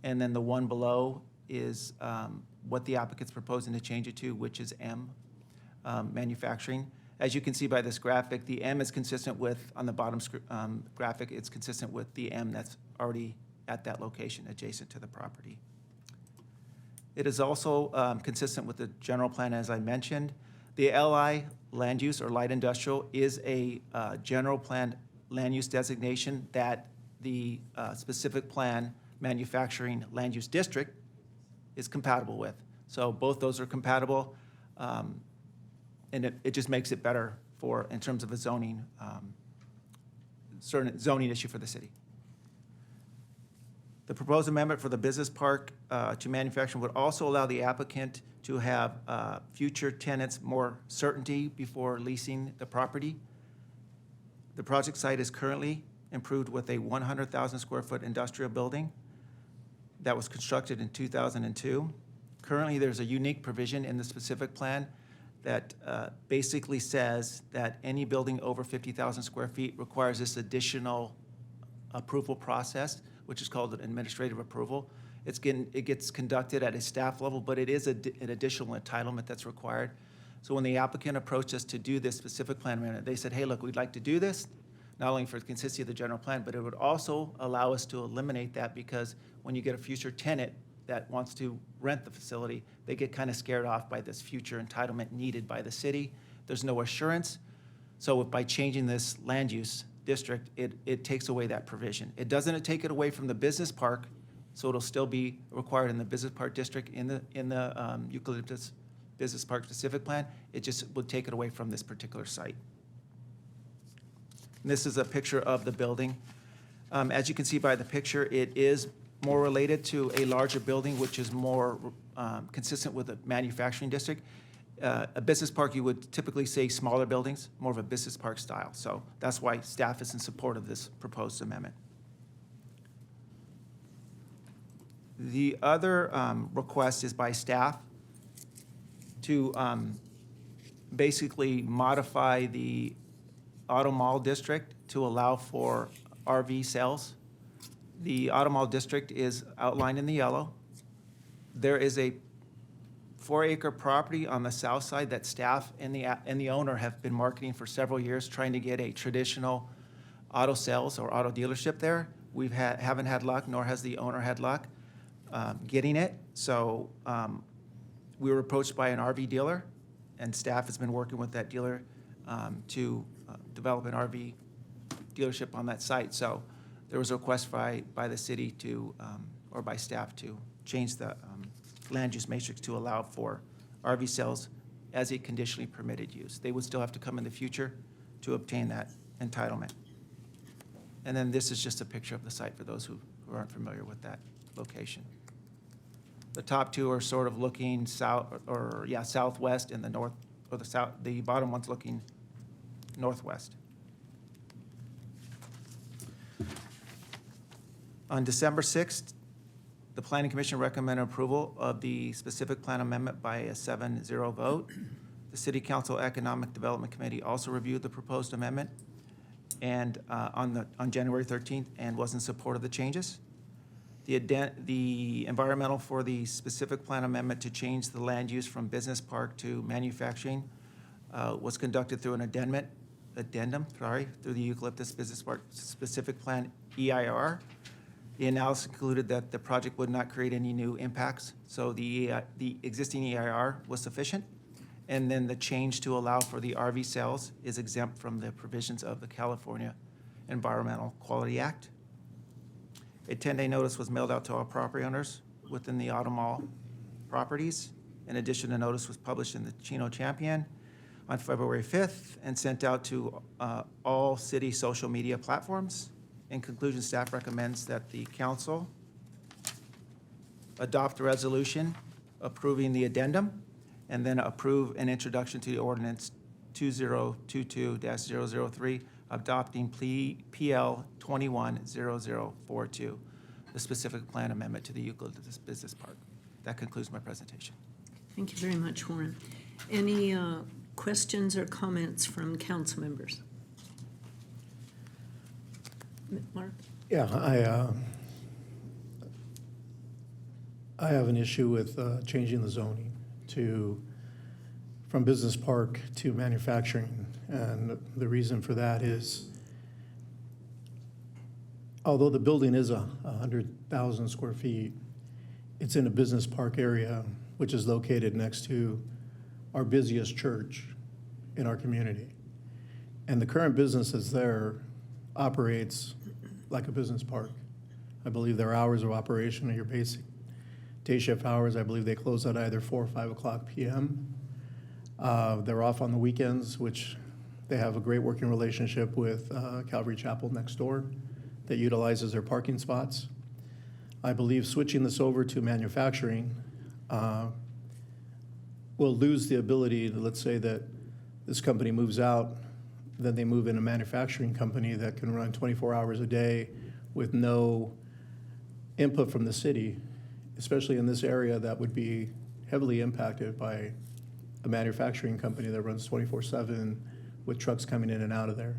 and then the one below is what the applicant's proposing to change it to, which is M, manufacturing. As you can see by this graphic, the M is consistent with, on the bottom graphic, it's consistent with the M that's already at that location adjacent to the property. It is also consistent with the general plan, as I mentioned. The LI land use, or light industrial, is a general plan land use designation that the specific plan manufacturing land use district is compatible with. So both those are compatible, and it just makes it better in terms of a zoning, certain zoning issue for the city. The proposed amendment for the business park to manufacturing would also allow the applicant to have future tenants more certainty before leasing the property. The project site is currently improved with a 100,000 square foot industrial building that was constructed in 2002. Currently, there's a unique provision in the specific plan that basically says that any building over 50,000 square feet requires this additional approval process, which is called an administrative approval. It gets conducted at a staff level, but it is an additional entitlement that's required. So when the applicant approached us to do this specific plan amendment, they said, hey, look, we'd like to do this, not only for the consistency of the general plan, but it would also allow us to eliminate that, because when you get a future tenant that wants to rent the facility, they get kind of scared off by this future entitlement needed by the city. There's no assurance. So by changing this land use district, it takes away that provision. It doesn't take it away from the business park, so it'll still be required in the business park district in the Eucalyptus Business Park specific plan. It just would take it away from this particular site. And this is a picture of the building. As you can see by the picture, it is more related to a larger building, which is more consistent with a manufacturing district. A business park, you would typically say smaller buildings, more of a business park style. So that's why staff is in support of this proposed amendment. The other request is by staff to basically modify the auto mall district to allow for RV sales. The auto mall district is outlined in the yellow. There is a 4-acre property on the south side that staff and the owner have been marketing for several years, trying to get a traditional auto sales or auto dealership there. We haven't had luck, nor has the owner had luck getting it. So we were approached by an RV dealer, and staff has been working with that dealer to develop an RV dealership on that site. So there was a request by the city to, or by staff to change the land use matrix to allow for RV sales as a conditionally permitted use. They would still have to come in the future to obtain that entitlement. And then this is just a picture of the site for those who aren't familiar with that location. The top two are sort of looking southwest, and the north, or the south, the bottom one's looking northwest. On December 6th, the Planning Commission recommended approval of the specific plan amendment by a 7-0 vote. The City Council Economic Development Committee also reviewed the proposed amendment and on January 13th and was in support of the changes. The environmental for the specific plan amendment to change the land use from business park to manufacturing was conducted through an addendum, through the Eucalyptus Business Park Specific Plan EIR. The analysis concluded that the project would not create any new impacts, so the existing EIR was sufficient. And then the change to allow for the RV sales is exempt from the provisions of the California Environmental Quality Act. A 10-day notice was mailed out to all property owners within the auto mall properties. In addition, a notice was published in the Chino Champion on February 5th and sent out to all city social media platforms. In conclusion, staff recommends that the council adopt a resolution approving the addendum and then approve an introduction to the ordinance 2022-003 adopting PL 210042, the specific plan amendment to the Eucalyptus Business Park. That concludes my presentation. Thank you very much, Warren. Any questions or comments from council members? Mark? Yeah, I have an issue with changing the zoning from business park to manufacturing. And the reason for that is, although the building is 100,000 square feet, it's in a business park area, which is located next to our busiest church in our community. And the current business that's there operates like a business park. I believe their hours of operation are your basic day shift hours. I believe they close at either 4 or 5 o'clock p.m. They're off on the weekends, which they have a great working relationship with Calvary Chapel next door that utilizes their parking spots. I believe switching this over to manufacturing will lose the ability to, let's say that this company moves out, then they move in a manufacturing company that can run 24 hours a day with no input from the city, especially in this area that would be heavily impacted by a manufacturing company that runs 24/7 with trucks coming in and out of there.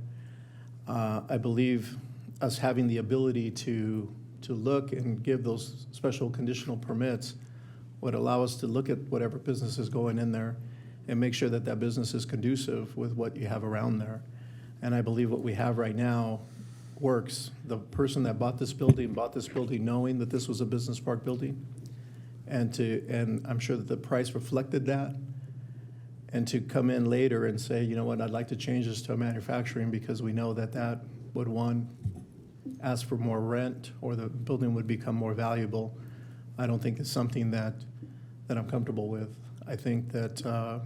I believe us having the ability to look and give those special conditional permits would allow us to look at whatever business is going in there and make sure that that business is conducive with what you have around there. And I believe what we have right now works. The person that bought this building knowing that this was a business park building. And I'm sure that the price reflected that. And to come in later and say, you know what, I'd like to change this to a manufacturing because we know that that would, one, ask for more rent or the building would become more valuable, I don't think is something that I'm comfortable with. I think that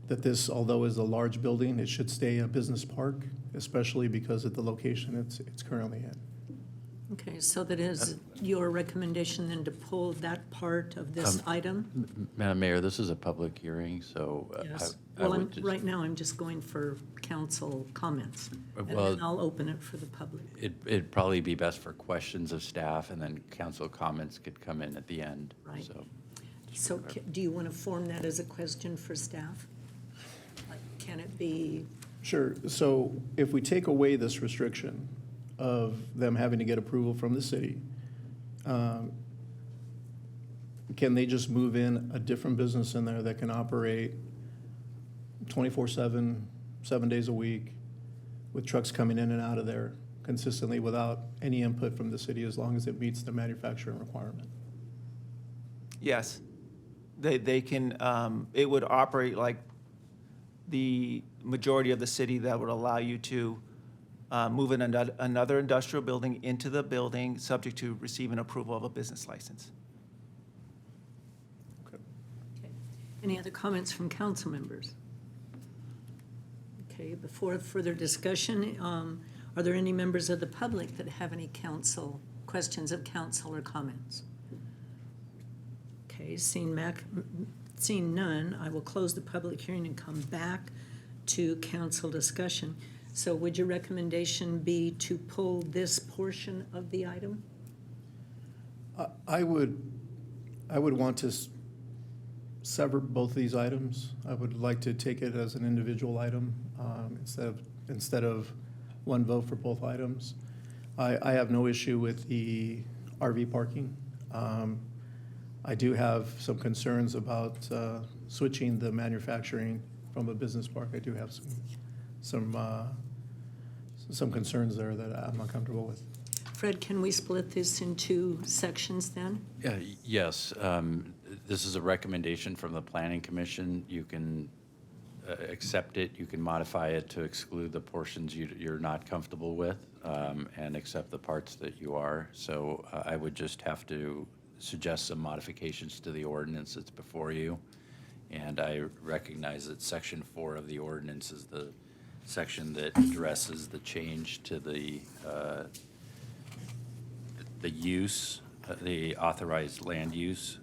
that this, although is a large building, it should stay a business park, especially because of the location it's currently in. Okay, so that is your recommendation then to pull that part of this item? Madam Mayor, this is a public hearing, so Yes. I Well, would just. right now, I'm just going for council comments, and Well, then I'll open it for the public. It'd probably be best for questions of staff, and then council comments could come in at the end. Right. So, So do you want to form that as a question for staff? Like, can it be, Sure. So if we take away this restriction of them having to get approval from the city, can they just move in a different business in there that can operate 24/7, 7 days a week, with trucks coming in and out of there consistently without any input from the city, as long as it meets the manufacturing requirement? Yes. They can, it would operate like the majority of the city that would allow you to move in another industrial building into the building, subject to receiving approval of a business license. any other comments from council members? Okay, before further discussion, are there any members of the public that have any questions of council or comments? Okay, seeing none, I will close the public hearing and come back to council discussion. So would your recommendation be to pull this portion of the item? I would want to sever both of these items. I would like to take it as an individual item instead of one vote for both items. I have no issue with the RV parking. I do have some concerns about switching the manufacturing from a business park. I do have some concerns there that I'm not comfortable with. Fred, can we split this in two sections then? Yes, this is a recommendation from the Planning Commission. You can accept it, you can modify it to exclude the portions you're not comfortable with, and accept the parts that you are. So I would just have to suggest some modifications to the ordinance that's before you. And I recognize that Section 4 of the ordinance is the section that addresses the change to the use, the authorized land use.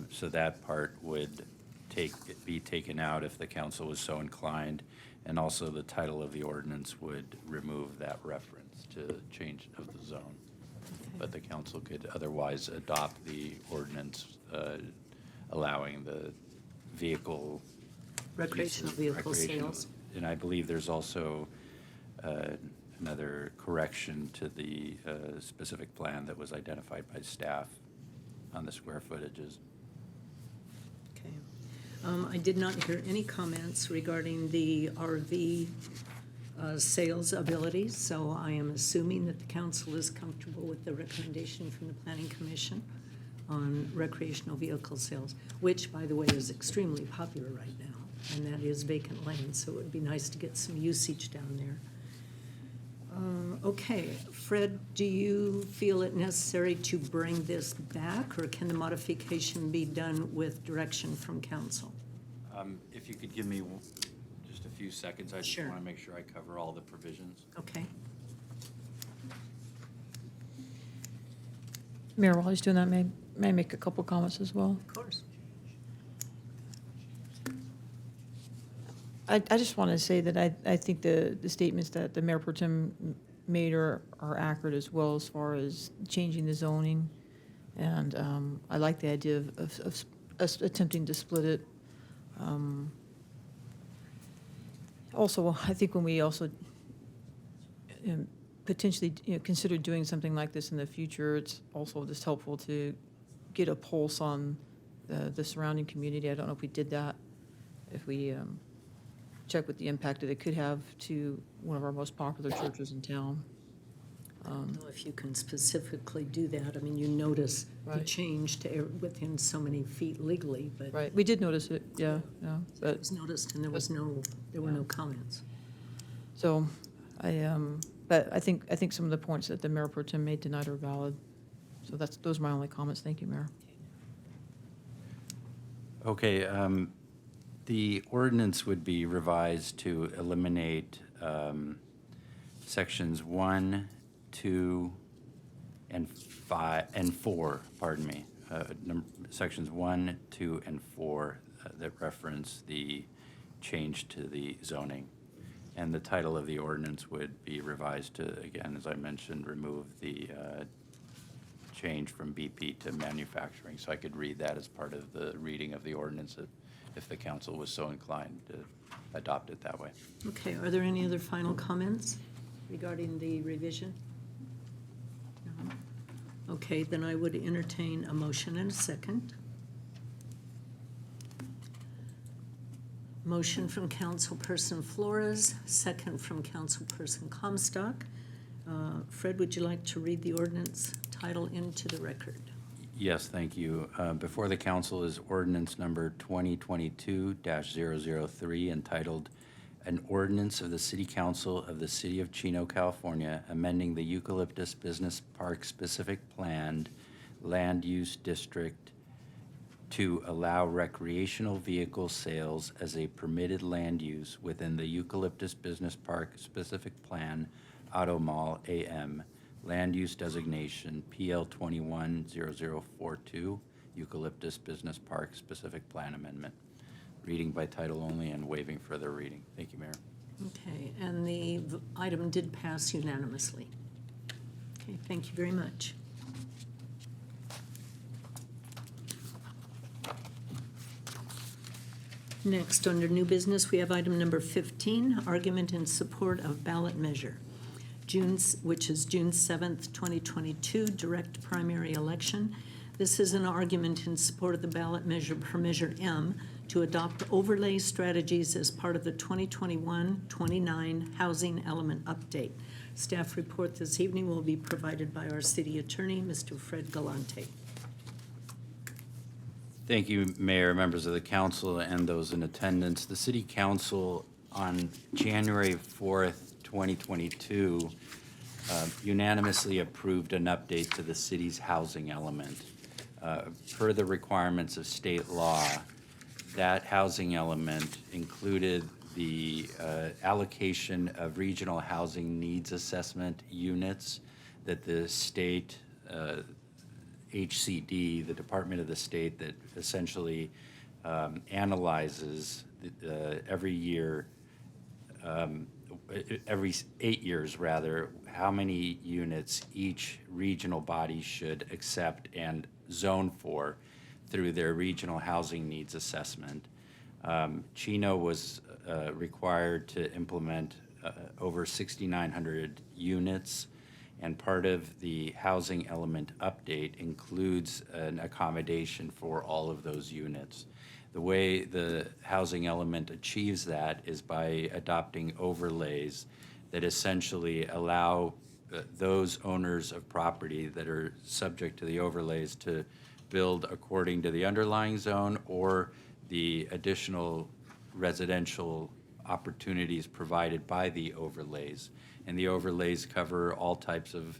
So that part would be taken out if the council was so inclined. And also the title of the ordinance would remove that reference to change of the zone. But the council could otherwise adopt the ordinance allowing the vehicle. Recreational uses, vehicle recreational. sales. And I believe there's also another correction to the specific plan that was identified by staff on the square footages. Okay. I did not hear any comments regarding the RV sales abilities, so I am assuming that the council is comfortable with the recommendation from the Planning Commission on recreational vehicle sales, which, by the way, is extremely popular right now, and that is vacant land, so it would be nice to get some usage down there. Okay, Fred, do you feel it necessary to bring this back, or can the modification be done with direction from council? If you could give me just a few seconds, I just Sure. want to make sure I cover all the provisions. Okay. Mayor, while he's doing that, may I make a couple comments as well? Of course. I just want to say that I think the statements that the Mayor Pro Tem made are accurate as well, as far as changing the zoning. And I like the idea of us attempting to split it. Also, I think when we also potentially consider doing something like this in the future, it's also just helpful to get a pulse on the surrounding community. I don't know if we did that, if we check with the impact that it could have to one of our most popular churches in town. I don't know if you can specifically do that. I mean, you notice the Right. change to within so many feet legally, but. Right, we did notice it, yeah. It But, was noticed and there were no comments. so, but I think some of the points that the Mayor Pro Tem made tonight are valid. So those are my only comments. Thank you, Mayor. Okay, the ordinance would be revised to eliminate sections 1, 2, and 4, pardon me. Sections 1, 2, and 4 that reference the change to the zoning. And the title of the ordinance would be revised to, again, as I mentioned, remove the change from BP to manufacturing. So I could read that as part of the reading of the ordinance if the council was so inclined to adopt it that way. Okay, are there any other final comments regarding the revision? No? Okay, then I would entertain a motion and a second. Motion from Councilperson Flores, second from Councilperson Comstock. Fred, would you like to read the ordinance title into the record? Yes, thank you. Before the council is ordinance number 2022-003 entitled An Ordinance of the City Council of the City of Chino, California, amending the Eucalyptus Business Park Specific Planned Land Use District to allow recreational vehicle sales as a permitted land use within the Eucalyptus Business Park Specific Plan Auto Mall AM Land Use Designation PL 210042 Eucalyptus Business Park Specific Plan Amendment. Reading by title only and waiving further reading. Thank you, Mayor. Okay, and the item did pass unanimously. Okay, thank you very much. Next, under new business, we have item number 15, argument in support of ballot measure, which is June 7th, 2022, direct primary election. This is an argument in support of the ballot measure per Measure M to adopt overlay strategies as part of the 2021-29 housing element update. Staff report this evening will be provided by our city attorney, Mr. Fred Galante. Thank you, Mayor, members of the council, and those in attendance. The City Council on January 4th, 2022, unanimously approved an update to the city's housing element. Per the requirements of state law, that housing element included the allocation of regional housing needs assessment units that the state HCD, the Department of the State that essentially analyzes every year, every 8 years rather, how many units each regional body should accept and zone for through their regional housing needs assessment. Chino was required to implement over 6,900 units, and part of the housing element update includes an accommodation for all of those units. The way the housing element achieves that is by adopting overlays that essentially allow those owners of property that are subject to the overlays to build according to the underlying zone or the additional residential opportunities provided by the overlays. And the overlays cover all types of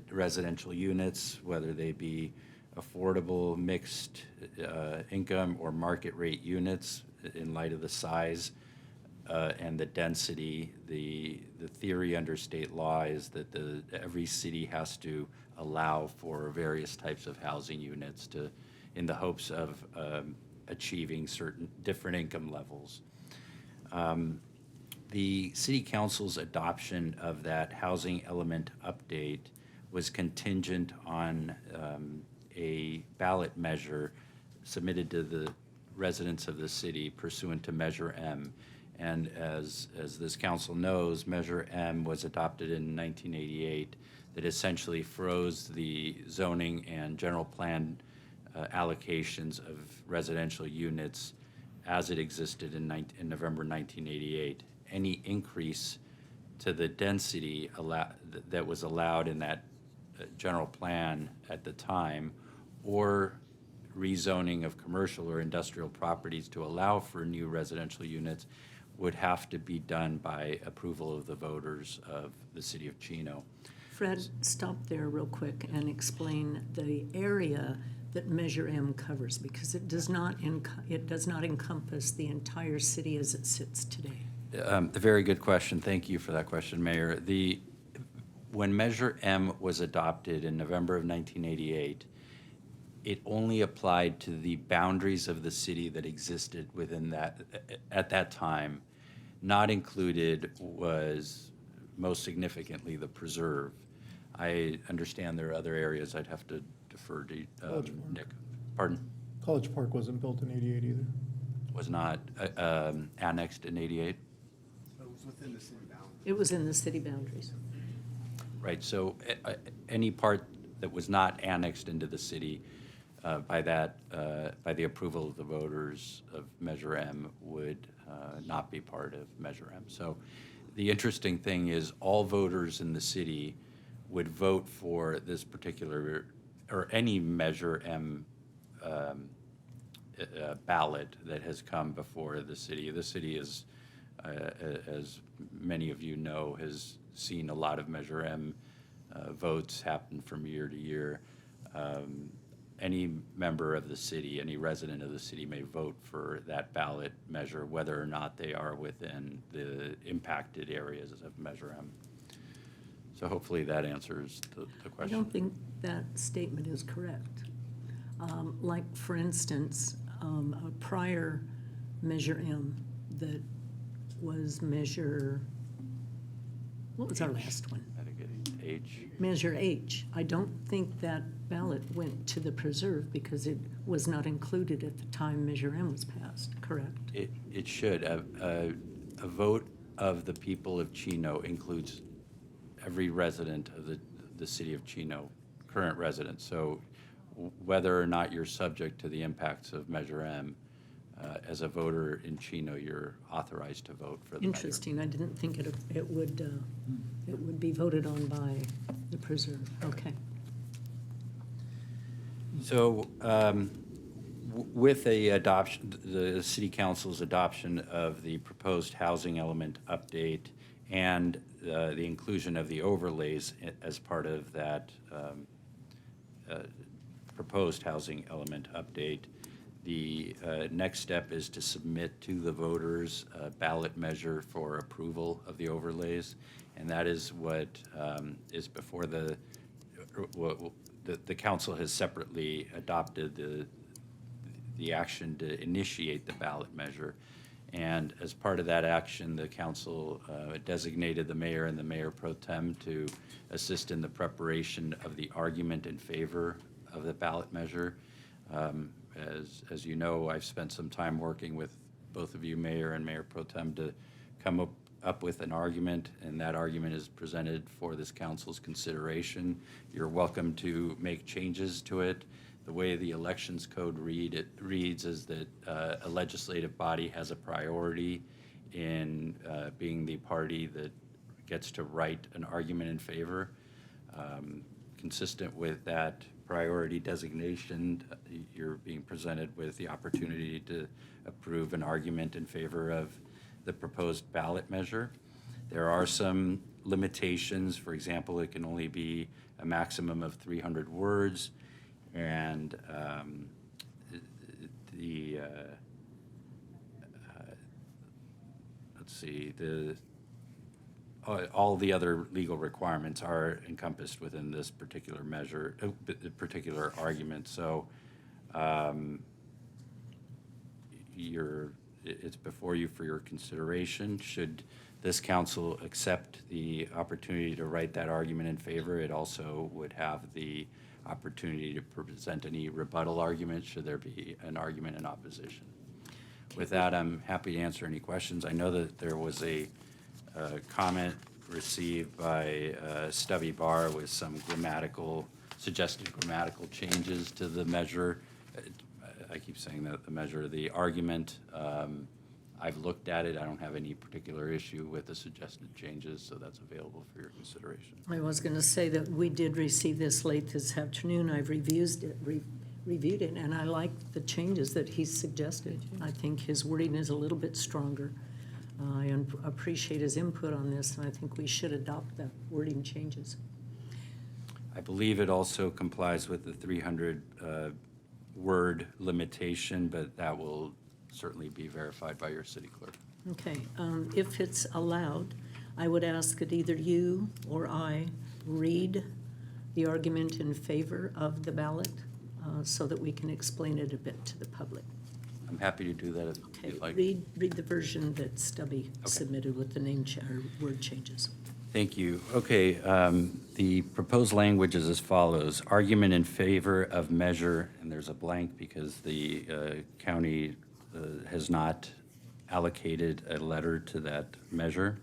residential units, whether they be affordable, mixed income, or market rate units in light of the size and the density. The theory under state law is that every city has to allow for various types of housing units in the hopes of achieving certain different income levels. The City Council's adoption of that housing element update was contingent on a ballot measure submitted to the residents of the city pursuant to Measure M. And as this council knows, Measure M was adopted in 1988 that essentially froze the zoning and general plan allocations of residential units as it existed in November 1988. Any increase to the density that was allowed in that general plan at the time, or rezoning of commercial or industrial properties to allow for new residential units, would have to be done by approval of the voters of the city of Chino. Fred, stop there real quick and explain the area that Measure M covers, because it does not encompass the entire city as it sits today. A very good question. Thank you for that question, Mayor. When Measure M was adopted in November of 1988, it only applied to the boundaries of the city that existed within that, at that time. Not included was, most significantly, the preserve. I understand there are other areas I'd have to defer to Nick. Pardon? College Park wasn't built in '88 either. Was not annexed in '88? It was within the city boundaries. It was in the city boundaries. Right, so any part that was not annexed into the city by the approval of the voters of Measure M would not be part of Measure M. So the interesting thing is all voters in the city would vote for this particular, or any Measure M ballot that has come before the city. The city is, as many of you know, has seen a lot of Measure M votes happen from year to year. Any member of the city, any resident of the city may vote for that ballot measure, whether or not they are within the impacted areas of Measure M. So hopefully that answers the question. I don't think that statement is correct. Like, for instance, a prior Measure M that was what was our last one? I think it's H. Measure H. I don't think that ballot went to the preserve because it was not included at the time Measure M was passed, correct? It should. A vote of the people of Chino includes every resident of the city of Chino, current residents. So whether or not you're subject to the impacts of Measure M, as a voter in Chino, you're authorized to vote for the measure. Interesting. I didn't think it would be voted on by the preserve. Okay. So with the city council's adoption of the proposed housing element update and the inclusion of the overlays as part of that proposed housing element update, the next step is to submit to the voters a ballot measure for approval of the overlays, and that is what is before the council has separately adopted the action to initiate the ballot measure. And as part of that action, the council designated the mayor and the mayor pro tem to assist in the preparation of the argument in favor of the ballot measure. As you know, I've spent some time working with both of you, mayor and mayor pro tem, to come up with an argument, and that argument is presented for this council's consideration. You're welcome to make changes to it. The way the elections code reads is that a legislative body has a priority in being the party that gets to write an argument in favor. Consistent with that priority designation, you're being presented with the opportunity to approve an argument in favor of the proposed ballot measure. There are some limitations. For example, it can only be a maximum of 300 words, and let's see, all the other legal requirements are encompassed within this particular measure, particular argument. So it's before you for your consideration. Should this council accept the opportunity to write that argument in favor, it also would have the opportunity to present any rebuttal argument should there be an argument in opposition. With that, I'm happy to answer any questions. I know that there was a comment received by Stubby Barr with some suggested grammatical changes to the measure. I keep saying that, the measure, the argument, I've looked at it. I don't have any particular issue with the suggested changes, so that's available for your consideration. I was going to say that we did receive this late this afternoon. I've reviewed it, and I like the changes that he's suggested. I think his wording is a little bit stronger. I appreciate his input on this, and I think we should adopt the wording changes. I believe it also complies with the 300 word limitation, but that will certainly be verified by your city clerk. Okay, if it's allowed, I would ask that either you or I read the argument in favor of the ballot so that we can explain it a bit to the public. I'm happy to do that if you'd like. Read the version that Stubby submitted with the name or word changes. Thank you. Okay, the proposed language is as follows. Argument in favor of measure, and there's a blank because the county has not allocated a letter to that measure.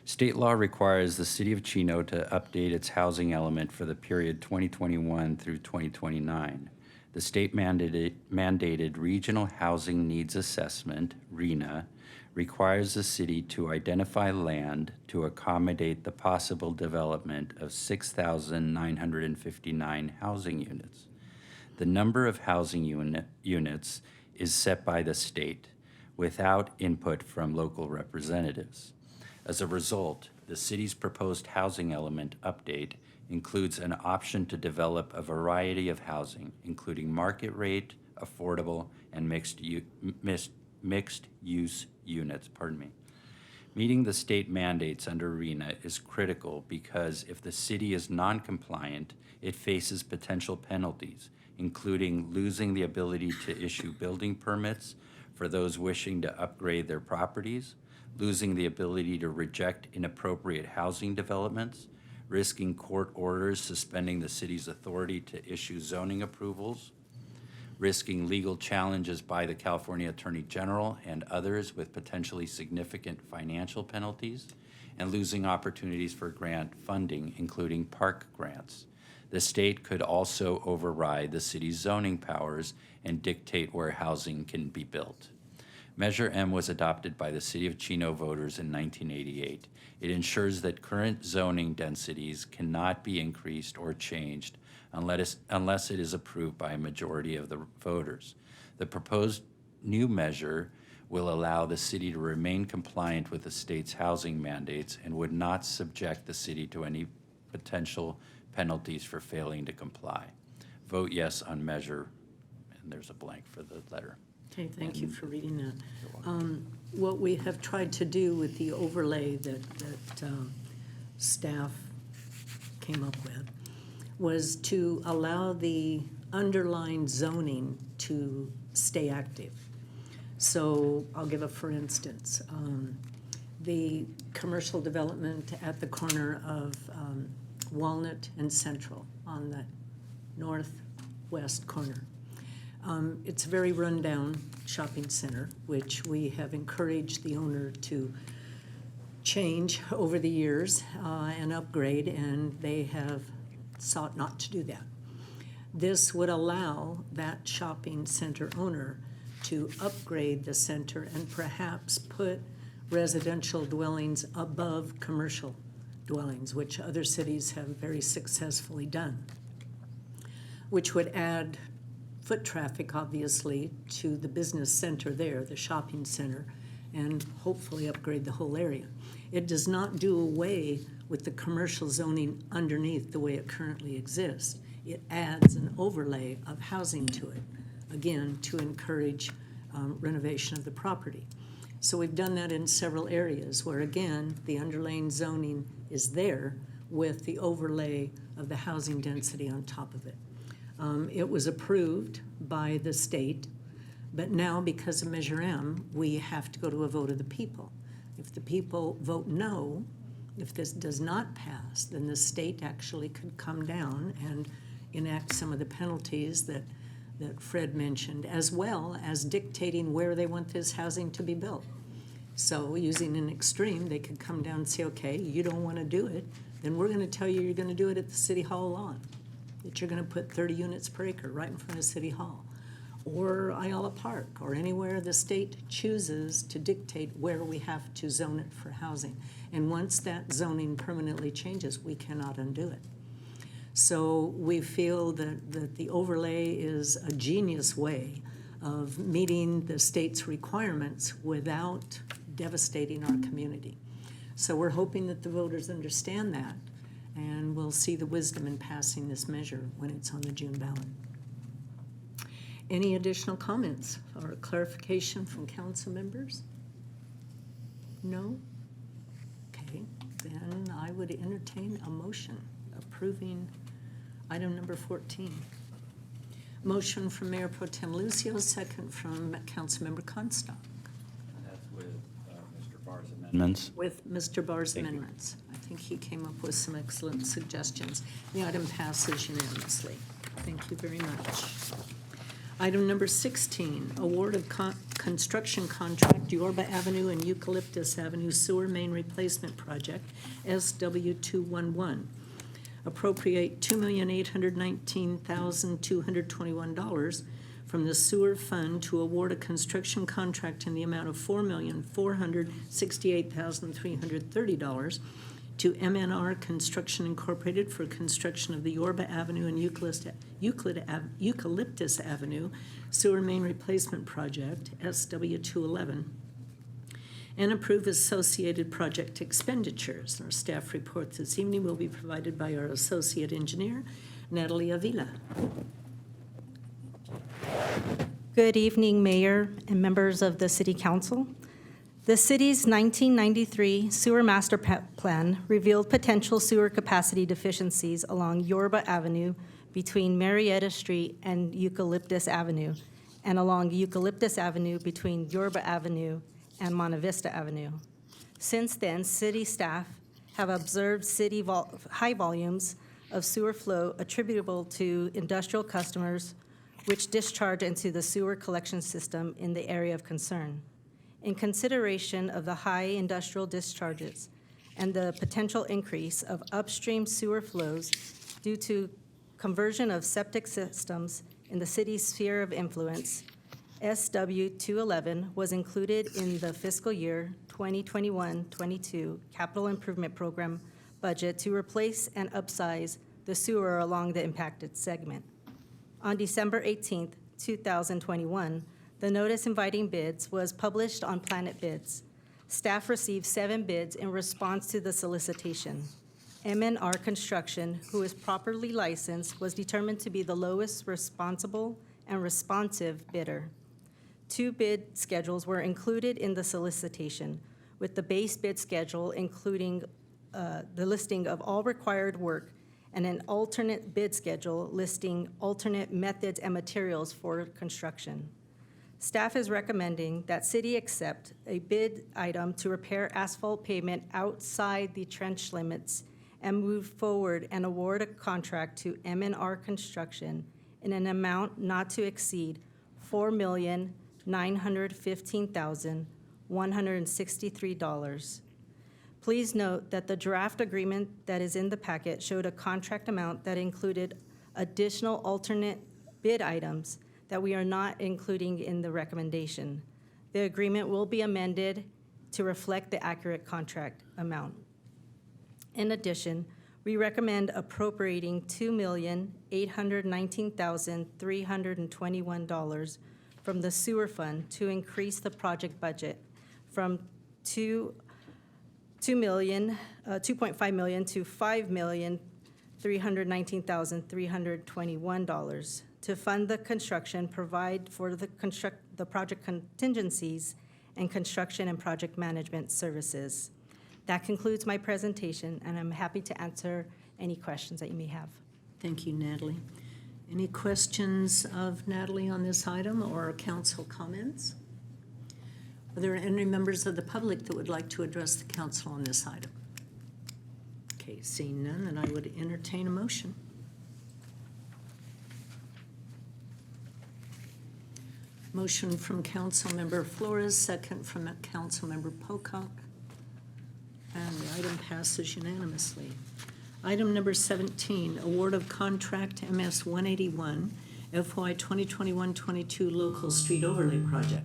State law requires the city of Chino to update its housing element for the period 2021 through 2029. The state mandated Regional Housing Needs Assessment, RHNA, requires the city to identify land to accommodate the possible development of 6,959 housing units. The number of housing units is set by the state without input from local representatives. As a result, the city's proposed housing element update includes an option to develop a variety of housing, including market rate, affordable, and mixed use units. Meeting the state mandates under RHNA is critical because if the city is non-compliant, it faces potential penalties, including losing the ability to issue building permits for those wishing to upgrade their properties, losing the ability to reject inappropriate housing developments, risking court orders suspending the city's authority to issue zoning approvals, risking legal challenges by the California Attorney General and others with potentially significant financial penalties, and losing opportunities for grant funding, including park grants. The state could also override the city's zoning powers and dictate where housing can be built. Measure M was adopted by the City of Chino voters in 1988. It ensures that current zoning densities cannot be increased or changed unless it is approved by a majority of the voters. The proposed new measure will allow the city to remain compliant with the state's housing mandates and would not subject the city to any potential penalties for failing to comply. Vote yes on measure, and there's a blank for the letter. Okay, thank you for reading that. What we have tried to do with the overlay that staff came up with was to allow the underlying zoning to stay active. So I'll give a for instance. The commercial development at the corner of Walnut and Central on the northwest corner. It's a very rundown shopping center, which we have encouraged the owner to change over the years and upgrade, and they have sought not to do that. This would allow that shopping center owner to upgrade the center and perhaps put residential dwellings above commercial dwellings, which other cities have very successfully done, which would add foot traffic, obviously, to the business center there, the shopping center, and hopefully upgrade the whole area. It does not do away with the commercial zoning underneath the way it currently exists. It adds an overlay of housing to it, again, to encourage renovation of the property. So we've done that in several areas where, again, the underlying zoning is there with the overlay of the housing density on top of it. It was approved by the state, but now because of Measure M, we have to go to a vote of the people. If the people vote no, if this does not pass, then the state actually could come down and enact some of the penalties that Fred mentioned, as well as dictating where they want this housing to be built. So using an extreme, they could come down and say, okay, you don't want to do it, then we're going to tell you you're going to do it at the City Hall lawn, that you're going to put 30 units per acre right in front of City Hall. or Ayala Park, or anywhere the state chooses to dictate where we have to zone it for housing. And once that zoning permanently changes, we cannot undo it. So we feel that the overlay is a genius way of meeting the state's requirements without devastating our community. So we're hoping that the voters understand that, and we'll see the wisdom in passing this measure when it's on the June ballot. Any additional comments or clarification from council members? No? Okay, then I would entertain a motion approving item number 14. Motion from Mayor Pro Tem Lucio, second from Councilmember Comstock. That's with Mr. Barr's amendments. With Mr. Barr's Thank you. amendments. I think he came up with some excellent suggestions. The item passes unanimously. Thank you very much. Item number 16, award of construction contract, Yorba Avenue and Eucalyptus Avenue Sewer Main Replacement Project, SW211. Appropriate $2,819,221 from the sewer fund to award a construction contract in the amount of $4,468,330 to MNR Construction Incorporated for construction of the Yorba Avenue and Eucalyptus Avenue Sewer Main Replacement Project, SW211, and approve associated project expenditures. Our staff report this evening will be provided by our Associate Engineer, Natalie Avila. Good evening, Mayor and members of the City Council. The city's 1993 Sewer Master Plan revealed potential sewer capacity deficiencies along Yorba Avenue between Marietta Street and Eucalyptus Avenue, and along Eucalyptus Avenue between Yorba Avenue and Monte Vista Avenue. Since then, city staff have observed high volumes of sewer flow attributable to industrial customers which discharge into the sewer collection system in the area of concern. In consideration of the high industrial discharges and the potential increase of upstream sewer flows due to conversion of septic systems in the city's sphere of influence, SW211 was included in the fiscal year 2021-22 Capital Improvement Program budget to replace and upsize the sewer along the impacted segment. On December 18, 2021, the notice inviting bids was published on Planet Bids. Staff received 7 bids in response to the solicitation. MNR Construction, who is properly licensed, was determined to be the lowest responsible and responsive bidder. 2 bid schedules were included in the solicitation, with the base bid schedule including the listing of all required work and an alternate bid schedule listing alternate methods and materials for construction. Staff is recommending that city accept a bid item to repair asphalt pavement outside the trench limits and move forward and award a contract to MNR Construction in an amount not to exceed $4,915,163. Please note that the draft agreement that is in the packet showed a contract amount that included additional alternate bid items that we are not including in the recommendation. The agreement will be amended to reflect the accurate contract amount. In addition, we recommend appropriating $2,819,321 from the sewer fund to increase the project budget from $2.5 million to $5,319,321 to fund the construction, provide for the project contingencies, and construction and project management services. That concludes my presentation, and I'm happy to answer any questions that you may have. Thank you, Natalie. Any questions of Natalie on this item or council comments? Are there any members of the public that would like to address the council on this item? Okay, seeing none, then I would entertain a motion. Motion from Councilmember Flores, second from Councilmember Pocock. And the item passes unanimously. Item number 17, award of contract MS 181 FY 2021-22 Local Street Overlay Project.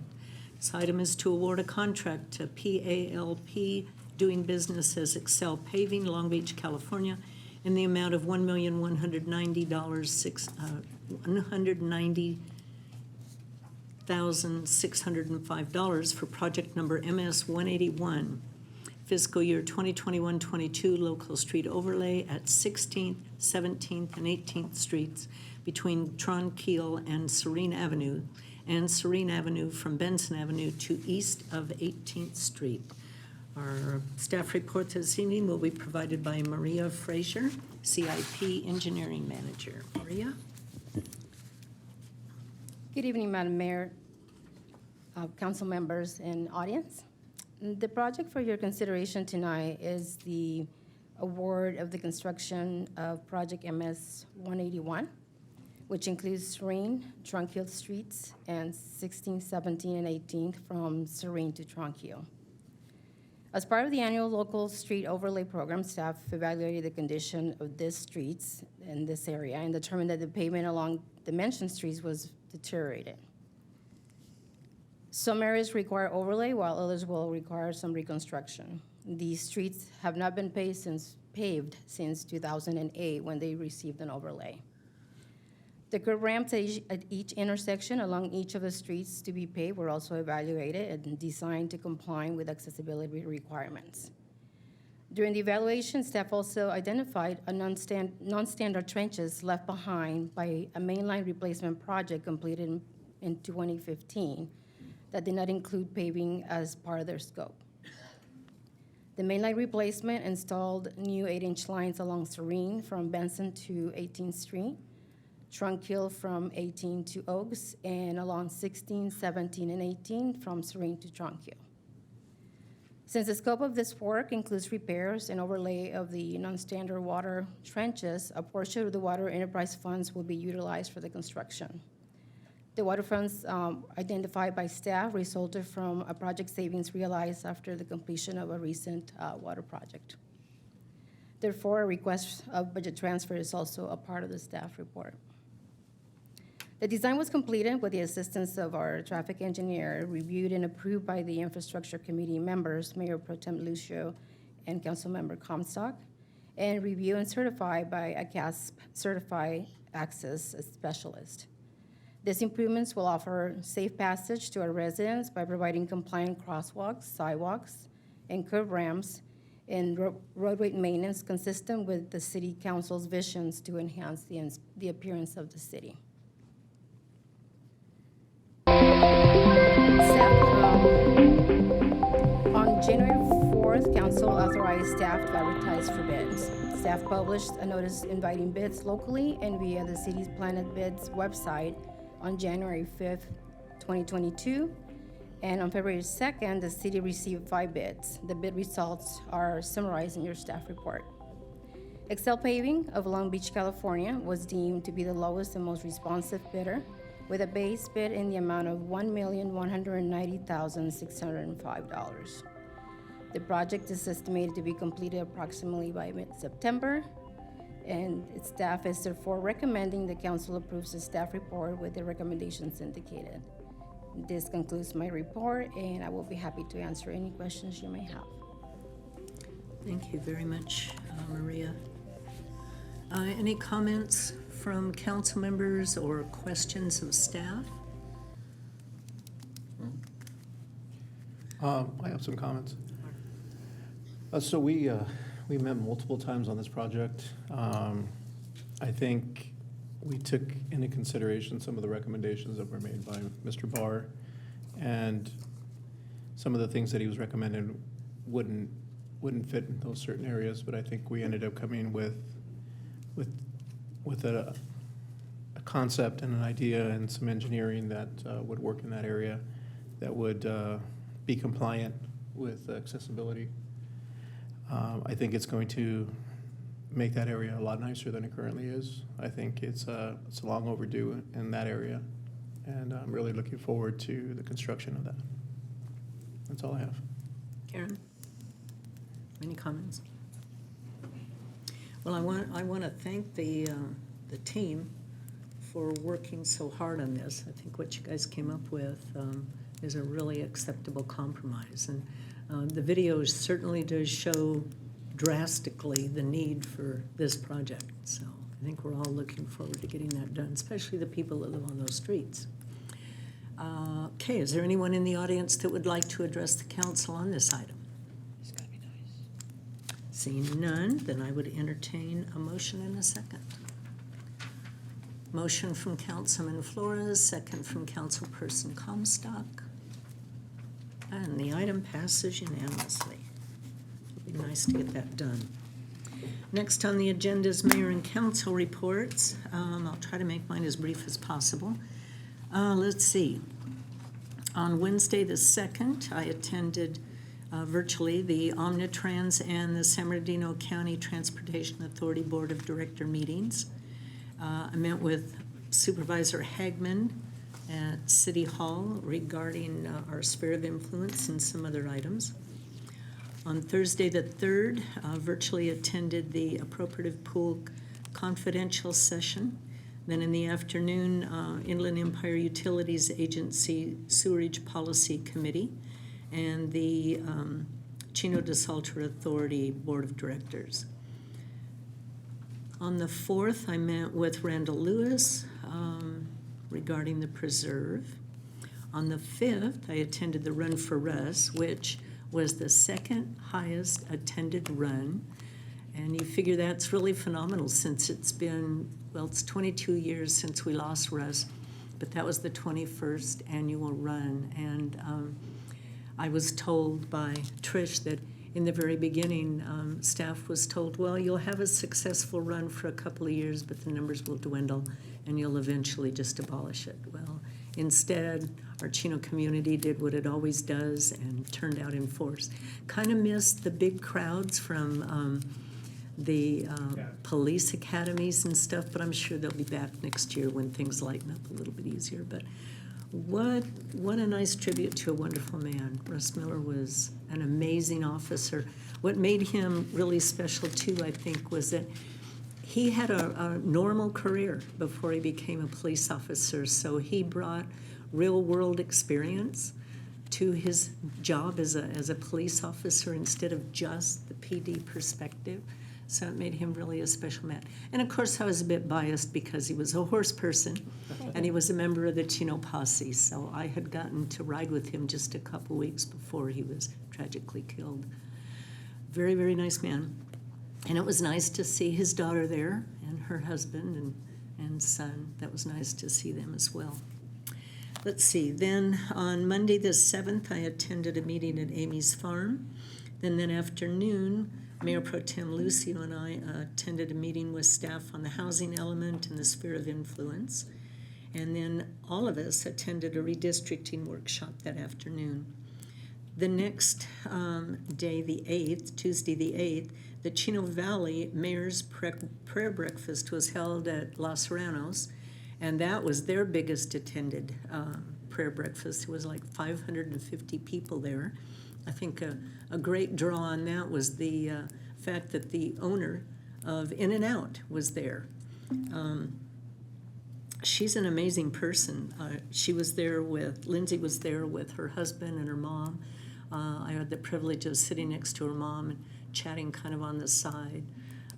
This item is to award a contract to PALP doing business as Excel Paving, Long Beach, California, in the amount of $1,190,605 for project number MS 181, fiscal year 2021-22 local street overlay at 16th, 17th, and 18th Streets between Trunkfield and Serene Avenue, and Serene Avenue from Benson Avenue to east of 18th Street. Our staff report this evening will be provided by Maria Frazier, CIP Engineering Manager. Maria? Good evening, Madam Mayor, council members, and audience. The project for your consideration tonight is the award of the construction of Project MS 181, which includes Serene, Trunkfield Streets, and 16th, 17th, and 18th from Serene to Trunkfield. As part of the annual local street overlay program, staff evaluated the condition of these streets in this area and determined that the pavement along the mentioned streets was deteriorated. Some areas require overlay, while others will require some reconstruction. These streets have not been paved since 2008 when they received an overlay. The curb ramps at each intersection along each of the streets to be paved were also evaluated and designed to comply with accessibility requirements. During the evaluation, staff also identified a non-standard trenches left behind by a mainline replacement project completed in 2015 that did not include paving as part of their scope. The mainline replacement installed new 8-inch lines along Serene from Benson to 18th Street, Trunkfield from 18 to Oaks, and along 16, 17, and 18 from Serene to Trunkfield. Since the scope of this work includes repairs and overlay of the non-standard water trenches, a portion of the water enterprise funds will be utilized for the construction. The water funds identified by staff resulted from a project savings realized after the completion of a recent water project. Therefore, a request of budget transfer is also a part of the staff report. The design was completed with the assistance of our traffic engineer, reviewed and approved by the Infrastructure Committee members, Mayor Pro Tem Lucio and Councilmember Comstock, and reviewed and certified by a CASP certified access specialist. These improvements will offer safe passage to our residents by providing compliant crosswalks, sidewalks, and curb ramps, and roadway maintenance consistent with the City Council's visions to enhance the appearance of the city. On January 4th, Council authorized staff to advertise for bids. Staff published a notice inviting bids locally and via the city's Planet Bids website on January 5th, 2022. And on February 2nd, the city received 5 bids. The bid results are summarized in your staff report. Excel Paving of Long Beach, California was deemed to be the lowest and most responsive bidder, with a base bid in the amount of $1,190,605. The project is estimated to be completed approximately by mid-September, and its staff is therefore recommending the council approves the staff report with the recommendations indicated. This concludes my report, and I will be happy to answer any questions you may have. Thank you very much, Maria. Any comments from council members or questions of staff? I have some comments. So we met multiple times on this project. I think we took into consideration some of the recommendations that were made by Mr. Barr, and some of the things that he was recommending wouldn't fit in those certain areas, but I think we ended up coming with a concept and an idea and some engineering that would work in that area, that would be compliant with accessibility. I think it's going to make that area a lot nicer than it currently is. I think it's long overdue in that area, and I'm really looking forward to the construction of that. That's all I have. Karen, any comments? Well, I want to thank the team for working so hard on this. I think what you guys came up with is a really acceptable compromise. And the video certainly does show drastically the need for this project. So I think we're all looking forward to getting that done, especially the people that live on those streets. Okay, is there anyone in the audience that would like to address the council on this item? Seeing none, then I would entertain a motion in a second. Motion from Councilman Flores, second from Councilperson Comstock. And the item passes unanimously. It'd be nice to get that done. Next on the agenda is mayor and council reports. I'll try to make mine as brief as possible. Let's see. On Wednesday the 2nd, I attended virtually the Omnitrans and the San Bernardino County Transportation Authority Board of Director meetings. I met with Supervisor Hagman at City Hall regarding our sphere of influence and some other items. On Thursday the 3rd, virtually attended the Appropriative Pool Confidential session. Then in the afternoon, Inland Empire Utilities Agency Sewerage Policy Committee and the Chino DeSalter Authority Board of Directors. On the 4th, I met with Randall Lewis regarding the preserve. On the 5th, I attended the Run for Russ, which was the second highest attended run. And you figure that's really phenomenal since it's been, well, it's 22 years since we lost Russ, but that was the 21st annual run. And I was told by Trish that in the very beginning, staff was told, well, you'll have a successful run for a couple of years, but the numbers will dwindle and you'll eventually just abolish it. Well, instead, our Chino community did what it always does and turned out in force. Kind of missed the big crowds from the police academies and stuff, but I'm sure they'll be back next year when things lighten up a little bit easier. But what a nice tribute to a wonderful man. Russ Miller was an amazing officer. What made him really special too, I think, was that he had a normal career before he became a police officer. So he brought real world experience to his job as a police officer instead of just the PD perspective. So it made him really a special man. And of course, I was a bit biased because he was a horse person and he was a member of the Chino posse. So I had gotten to ride with him just a couple weeks before he was tragically killed. Very, very nice man. And it was nice to see his daughter there and her husband and son. That was nice to see them as well. Let's see. Then on Monday the 7th, I attended a meeting at Amy's Farm. Then that afternoon, Mayor Pro Tem Lucio and I attended a meeting with staff on the housing element and the sphere of influence. And then all of us attended a redistricting workshop that afternoon. The next day, the 8th, Tuesday the 8th, the Chino Valley Mayor's Prayer Breakfast was held at Los Serranos, and that was their biggest attended prayer breakfast. There was like 550 people there. I think a great draw on that was the fact that the owner of In-N-Out was there. She's an amazing person. She was there with, Lindsay was there with her husband and her mom. I had the privilege of sitting next to her mom and chatting kind of on the side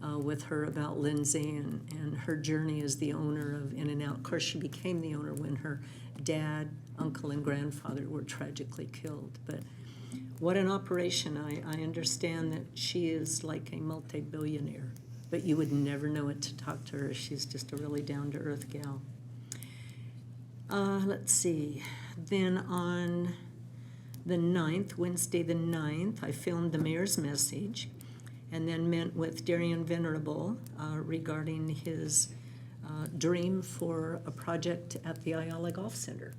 with her about Lindsay and her journey as the owner of In-N-Out. Of course, she became the owner when her dad, uncle, and grandfather were tragically killed. But what an operation. I understand that she is like a multi-billionaire, but you would never know it to talk to her. She's just a really down-to-earth gal. Let's see. Then on the 9th, Wednesday the 9th, I filmed the mayor's message and then met with Darian Venerable regarding his dream for a project at the Ayala Golf Center.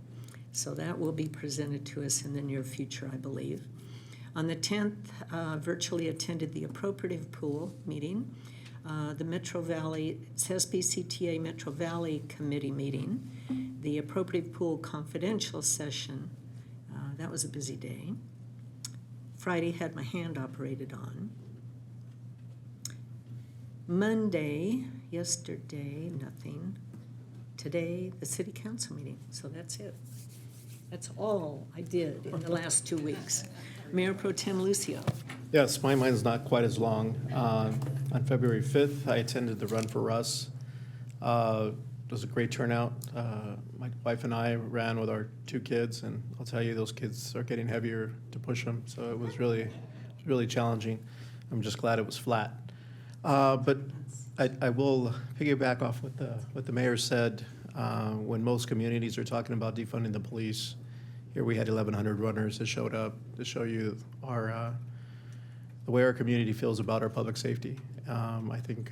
So that will be presented to us in the near future, I believe. On the 10th, virtually attended the Appropriative Pool meeting, the Metro Valley, SBCTA Metro Valley Committee meeting, the Appropriative Pool Confidential session. That was a busy day. Friday had my hand operated on. Monday, yesterday, nothing. today, the city council meeting. So that's it. That's all I did in the last 2 weeks. Mayor Pro Tem Lucio. Yes, my mind's not quite as long. On February 5th, I attended the Run for Russ. It was a great turnout. My wife and I ran with our 2 kids, and I'll tell you, those kids are getting heavier to push them, so it was really challenging. I'm just glad it was flat. But I will piggyback off what the mayor said. When most communities are talking about defunding the police, here we had 1,100 runners that showed up to show you the way our community feels about our public safety. I think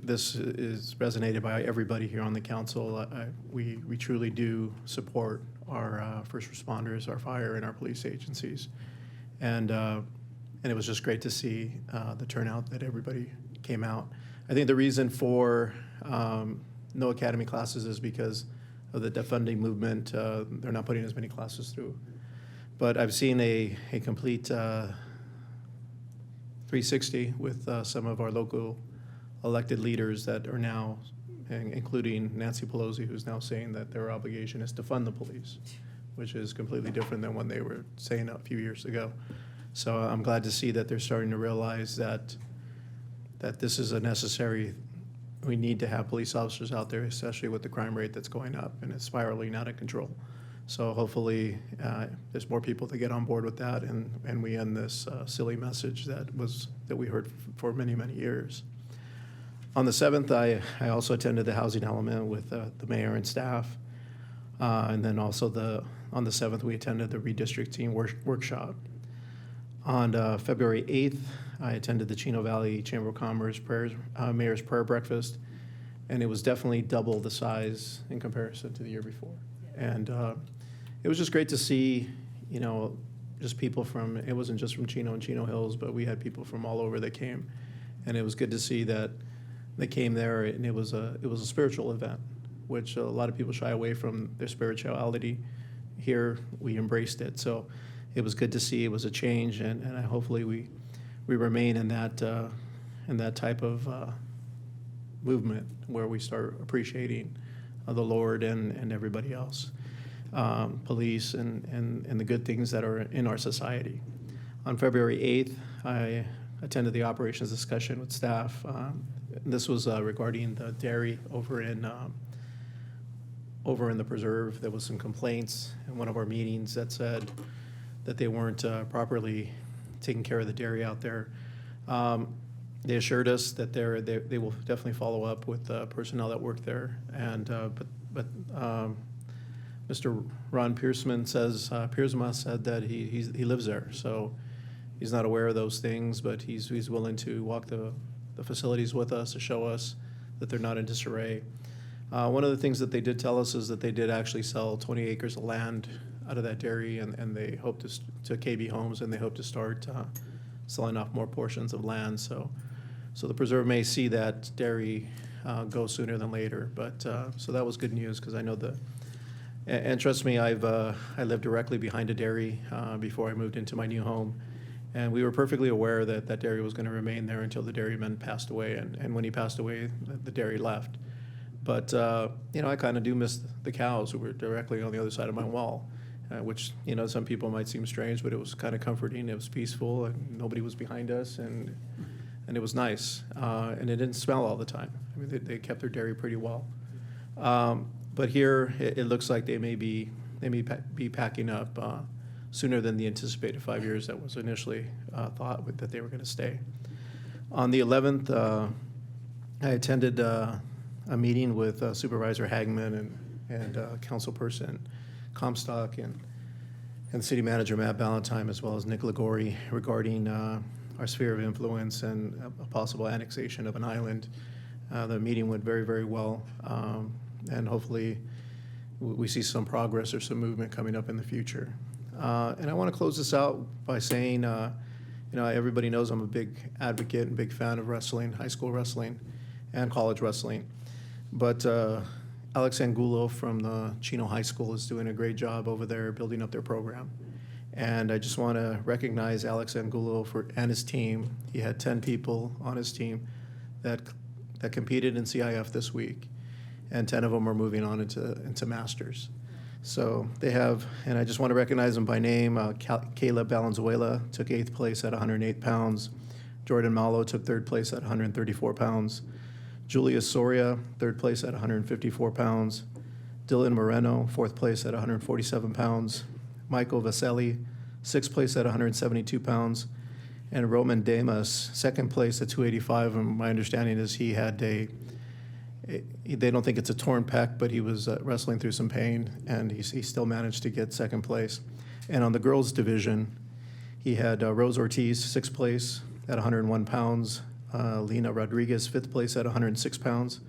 this is resonated by everybody here on the council. We truly do support our first responders, our fire, and our police agencies. And it was just great to see the turnout that everybody came out. I think the reason for no academy classes is because of the defunding movement. They're not putting as many classes through. But I've seen a complete 360 with some of our local elected leaders that are now, including Nancy Pelosi, who's now saying that their obligation is to fund the police, which is completely different than when they were saying a few years ago. So I'm glad to see that they're starting to realize that this is a necessary, we need to have police officers out there, especially with the crime rate that's going up and it's spiraling out of control. So hopefully there's more people that get on board with that, and we end this silly message that we heard for many, many years. On the 7th, I also attended the housing element with the mayor and staff. And then also on the 7th, we attended the Redistricting Workshop. On February 8th, I attended the Chino Valley Chamber of Commerce Mayor's Prayer Breakfast, and it was definitely double the size in comparison to the year before. And it was just great to see, just people from, it wasn't just from Chino and Chino Hills, but we had people from all over that came. And it was good to see that they came there, and it was a spiritual event, which a lot of people shy away from their spirituality. Here, we embraced it. So it was good to see. It was a change, and hopefully we remain in that type of movement where we start appreciating the Lord and everybody else, police and the good things that are in our society. On February 8th, I attended the operations discussion with staff. This was regarding the dairy over in the preserve. There was some complaints in one of our meetings that said that they weren't properly taking care of the dairy out there. They assured us that they will definitely follow up with personnel that work there. And but Mr. Ron Piersma said that he lives there, so he's not aware of those things, but he's willing to walk the facilities with us to show us that they're not in disarray. One of the things that they did tell us is that they did actually sell 20 acres of land out of that dairy, and they hope to KB Homes, and they hope to start selling off more portions of land. So the preserve may see that dairy go sooner than later. But so that was good news, because I know and trust me, I lived directly behind a dairy before I moved into my new home. And we were perfectly aware that that dairy was going to remain there until the dairyman passed away. And when he passed away, the dairy left. But, I kind of do miss the cows who were directly on the other side of my wall, which, some people might seem strange, but it was kind of comforting. It was peaceful, and nobody was behind us, and it was nice. And it didn't smell all the time. I mean, they kept their dairy pretty well. But here, it looks like they may be packing up sooner than the anticipated 5 years that was initially thought that they were going to stay. On the 11th, I attended a meeting with Supervisor Hagman and Councilperson Comstock and City Manager Matt Ballantyne, as well as Nick Ligori, regarding our sphere of influence and a possible annexation of an island. The meeting went very, very well, and hopefully we see some progress or some movement coming up in the future. And I want to close this out by saying, everybody knows I'm a big advocate and big fan of wrestling, high school wrestling and college wrestling. But Alex Angulo from the Chino High School is doing a great job over there building up their program. And I just want to recognize Alex Angulo and his team. He had 10 people on his team that that competed in CIF this week, and 10 of them are moving on into masters. So they have, and I just want to recognize them by name. Kayla Valenzuela took 8th place at 108 pounds. Jordan Malo took 3rd place at 134 pounds. Julia Soria, 3rd place at 154 pounds. Dylan Moreno, 4th place at 147 pounds. Michael Vaselli, 6th place at 172 pounds. And Roman Damas, 2nd place at 285. And my understanding is he had they don't think it's a torn pec, but he was wrestling through some pain, and he still managed to get 2nd place. And on the girls' division, he had Rose Ortiz, 6th place at 101 pounds. Lena Rodriguez, 5th place at 106 pounds.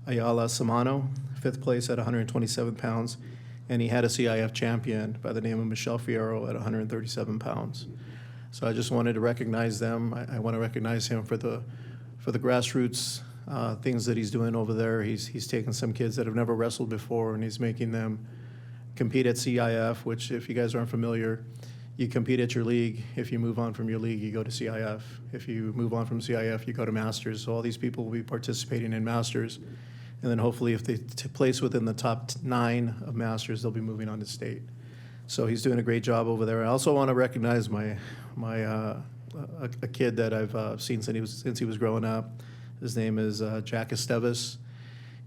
Ayala Samano, 5th place at 127 pounds. And he had a CIF champion by the name of Michelle Fierro at 137 pounds. So I just wanted to recognize them. I want to recognize him for the grassroots things that he's doing over there. He's taken some kids that have never wrestled before, and he's making them compete at CIF, which, if you guys aren't familiar, you compete at your league. If you move on from your league, you go to CIF. If you move on from CIF, you go to Masters. So all these people will be participating in Masters. And then hopefully if they place within the top 9 of Masters, they'll be moving on to state. So he's doing a great job over there. I also want to recognize a kid that I've seen since he was growing up. His name is Jack Esteves.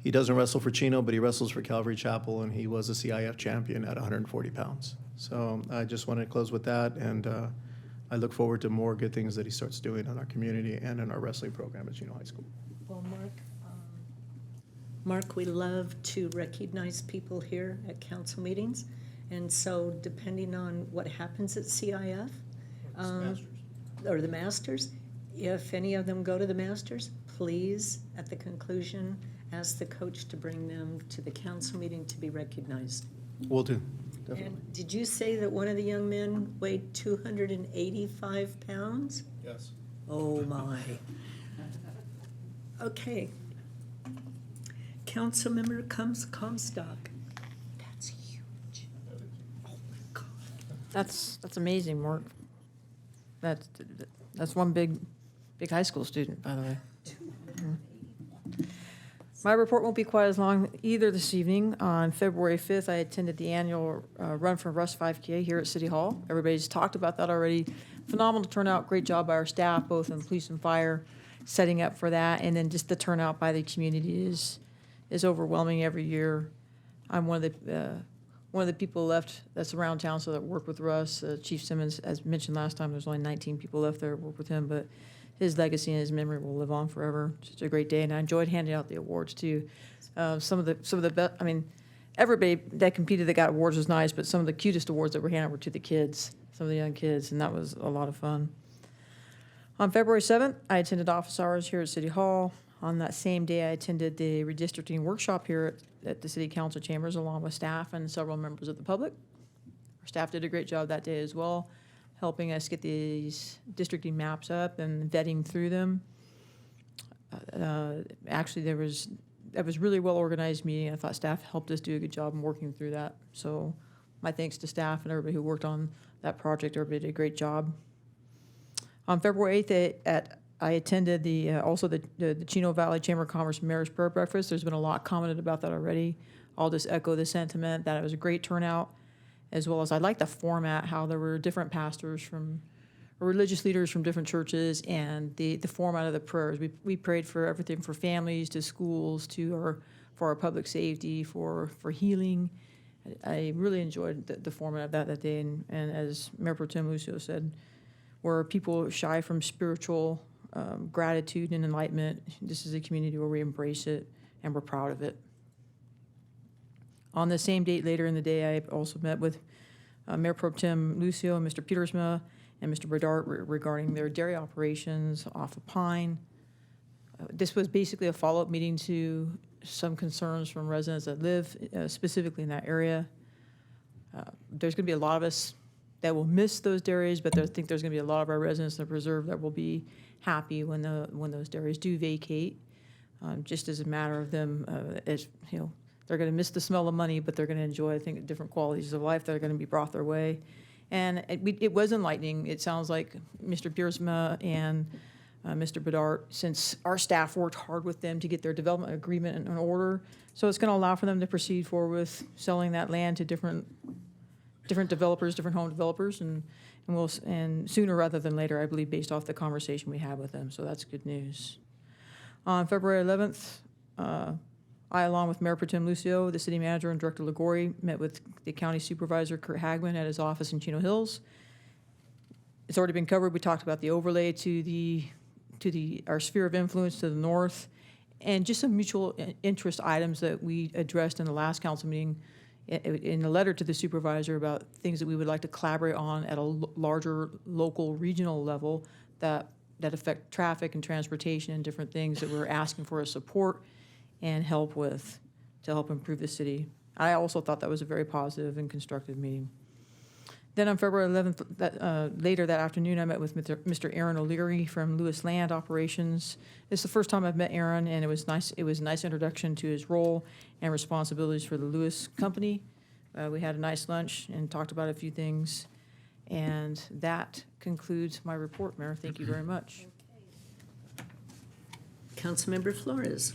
He doesn't wrestle for Chino, but he wrestles for Calvary Chapel, and he was a CIF champion at 140 pounds. So I just wanted to close with that, and I look forward to more good things that he starts doing in our community and in our wrestling program at Chino High School. Well, Mark, we love to recognize people here at council meetings, and so depending on what happens at CIF, or the Masters, if any of them go to the Masters, please, at the conclusion, ask the coach to bring them to the council meeting to be recognized. Will do, definitely. And did you say that one of the young men weighed 285 pounds? Yes. Oh, my. Okay. Councilmember Comstock. That's huge. Oh, my God. That's amazing, Mark. That's one big high school student, by the way. My report won't be quite as long either this evening. On February 5th, I attended the annual Run for Russ 5K here at City Hall. Everybody's talked about that already. Phenomenal turnout, great job by our staff, both in police and fire, setting up for that. And then just the turnout by the community is overwhelming every year. I'm one of the people left that's around town, so that work with Russ. Chief Simmons, as mentioned last time, there's only 19 people left there that work with him, but his legacy and his memory will live on forever. It's a great day, and I enjoyed handing out the awards too. Some of the best. I mean, everybody that competed that got awards was nice, but some of the cutest awards that were handed were to the kids, some of the young kids, and that was a lot of fun. On February 7th, I attended office hours here at City Hall. On that same day, I attended the Redistricting Workshop here at the City Council chambers, along with staff and several members of the public. Our staff did a great job that day as well, helping us get these districting maps up and vetting through them. Actually, that was really well organized meeting. I thought staff helped us do a good job in working through that. So my thanks to staff and everybody who worked on that project. Everybody did a great job. On February 8th, I attended the Chino Valley Chamber of Commerce Mayor's Prayer Breakfast. There's been a lot commented about that already. I'll just echo the sentiment that it was a great turnout, as well as I like the format, how there were different pastors or religious leaders from different churches, and the format of the prayers. We prayed for everything, for families to schools for our public safety, for healing. I really enjoyed the format of that day, and as Mayor Pro Tem Lucio said, where people shy from spiritual gratitude and enlightenment, this is a community where we embrace it and we're proud of it. On the same date later in the day, I also met with Mayor Pro Tem Lucio and Mr. Petersma and Mr. Berdart regarding their dairy operations off of Pine. This was basically a follow-up meeting to some concerns from residents that live specifically in that area. There's going to be a lot of us that will miss those dairies, but I think there's going to be a lot of our residents that preserve that will be happy when those dairies do vacate. Just as a matter of them, as you know, they're going to miss the smell of money, but they're going to enjoy, I think, different qualities of life that are going to be brought their way. And it was enlightening. It sounds like Mr. Piersma and Mr. Bedard, since our staff worked hard with them to get their development agreement in order. So it's going to allow for them to proceed forward with selling that land to different developers, different home developers, and sooner rather than later, I believe, based off the conversation we had with them. So that's good news. On February 11th, I, along with Mayor Pro Tem Lucio, the city manager, and Director Ligori, met with the county supervisor, Kurt Hagman, at his office in Chino Hills. It's already been covered. We talked about the overlay to our sphere of influence to the north, and just some mutual interest items that we addressed in the last council meeting in a letter to the supervisor about things that we would like to collaborate on at a larger local regional level that affect traffic and transportation and different things that we're asking for support and help with to help improve the city. I also thought that was a very positive and constructive meeting. Then on February 11th, later that afternoon, I met with Mr. Aaron O'Leary from Lewis Land Operations. It's the first time I've met Aaron, and it was nice. It was a nice introduction to his role and responsibilities for the Lewis Company. We had a nice lunch and talked about a few things. And that concludes my report, Mayor. Thank you very much. Councilmember Flores.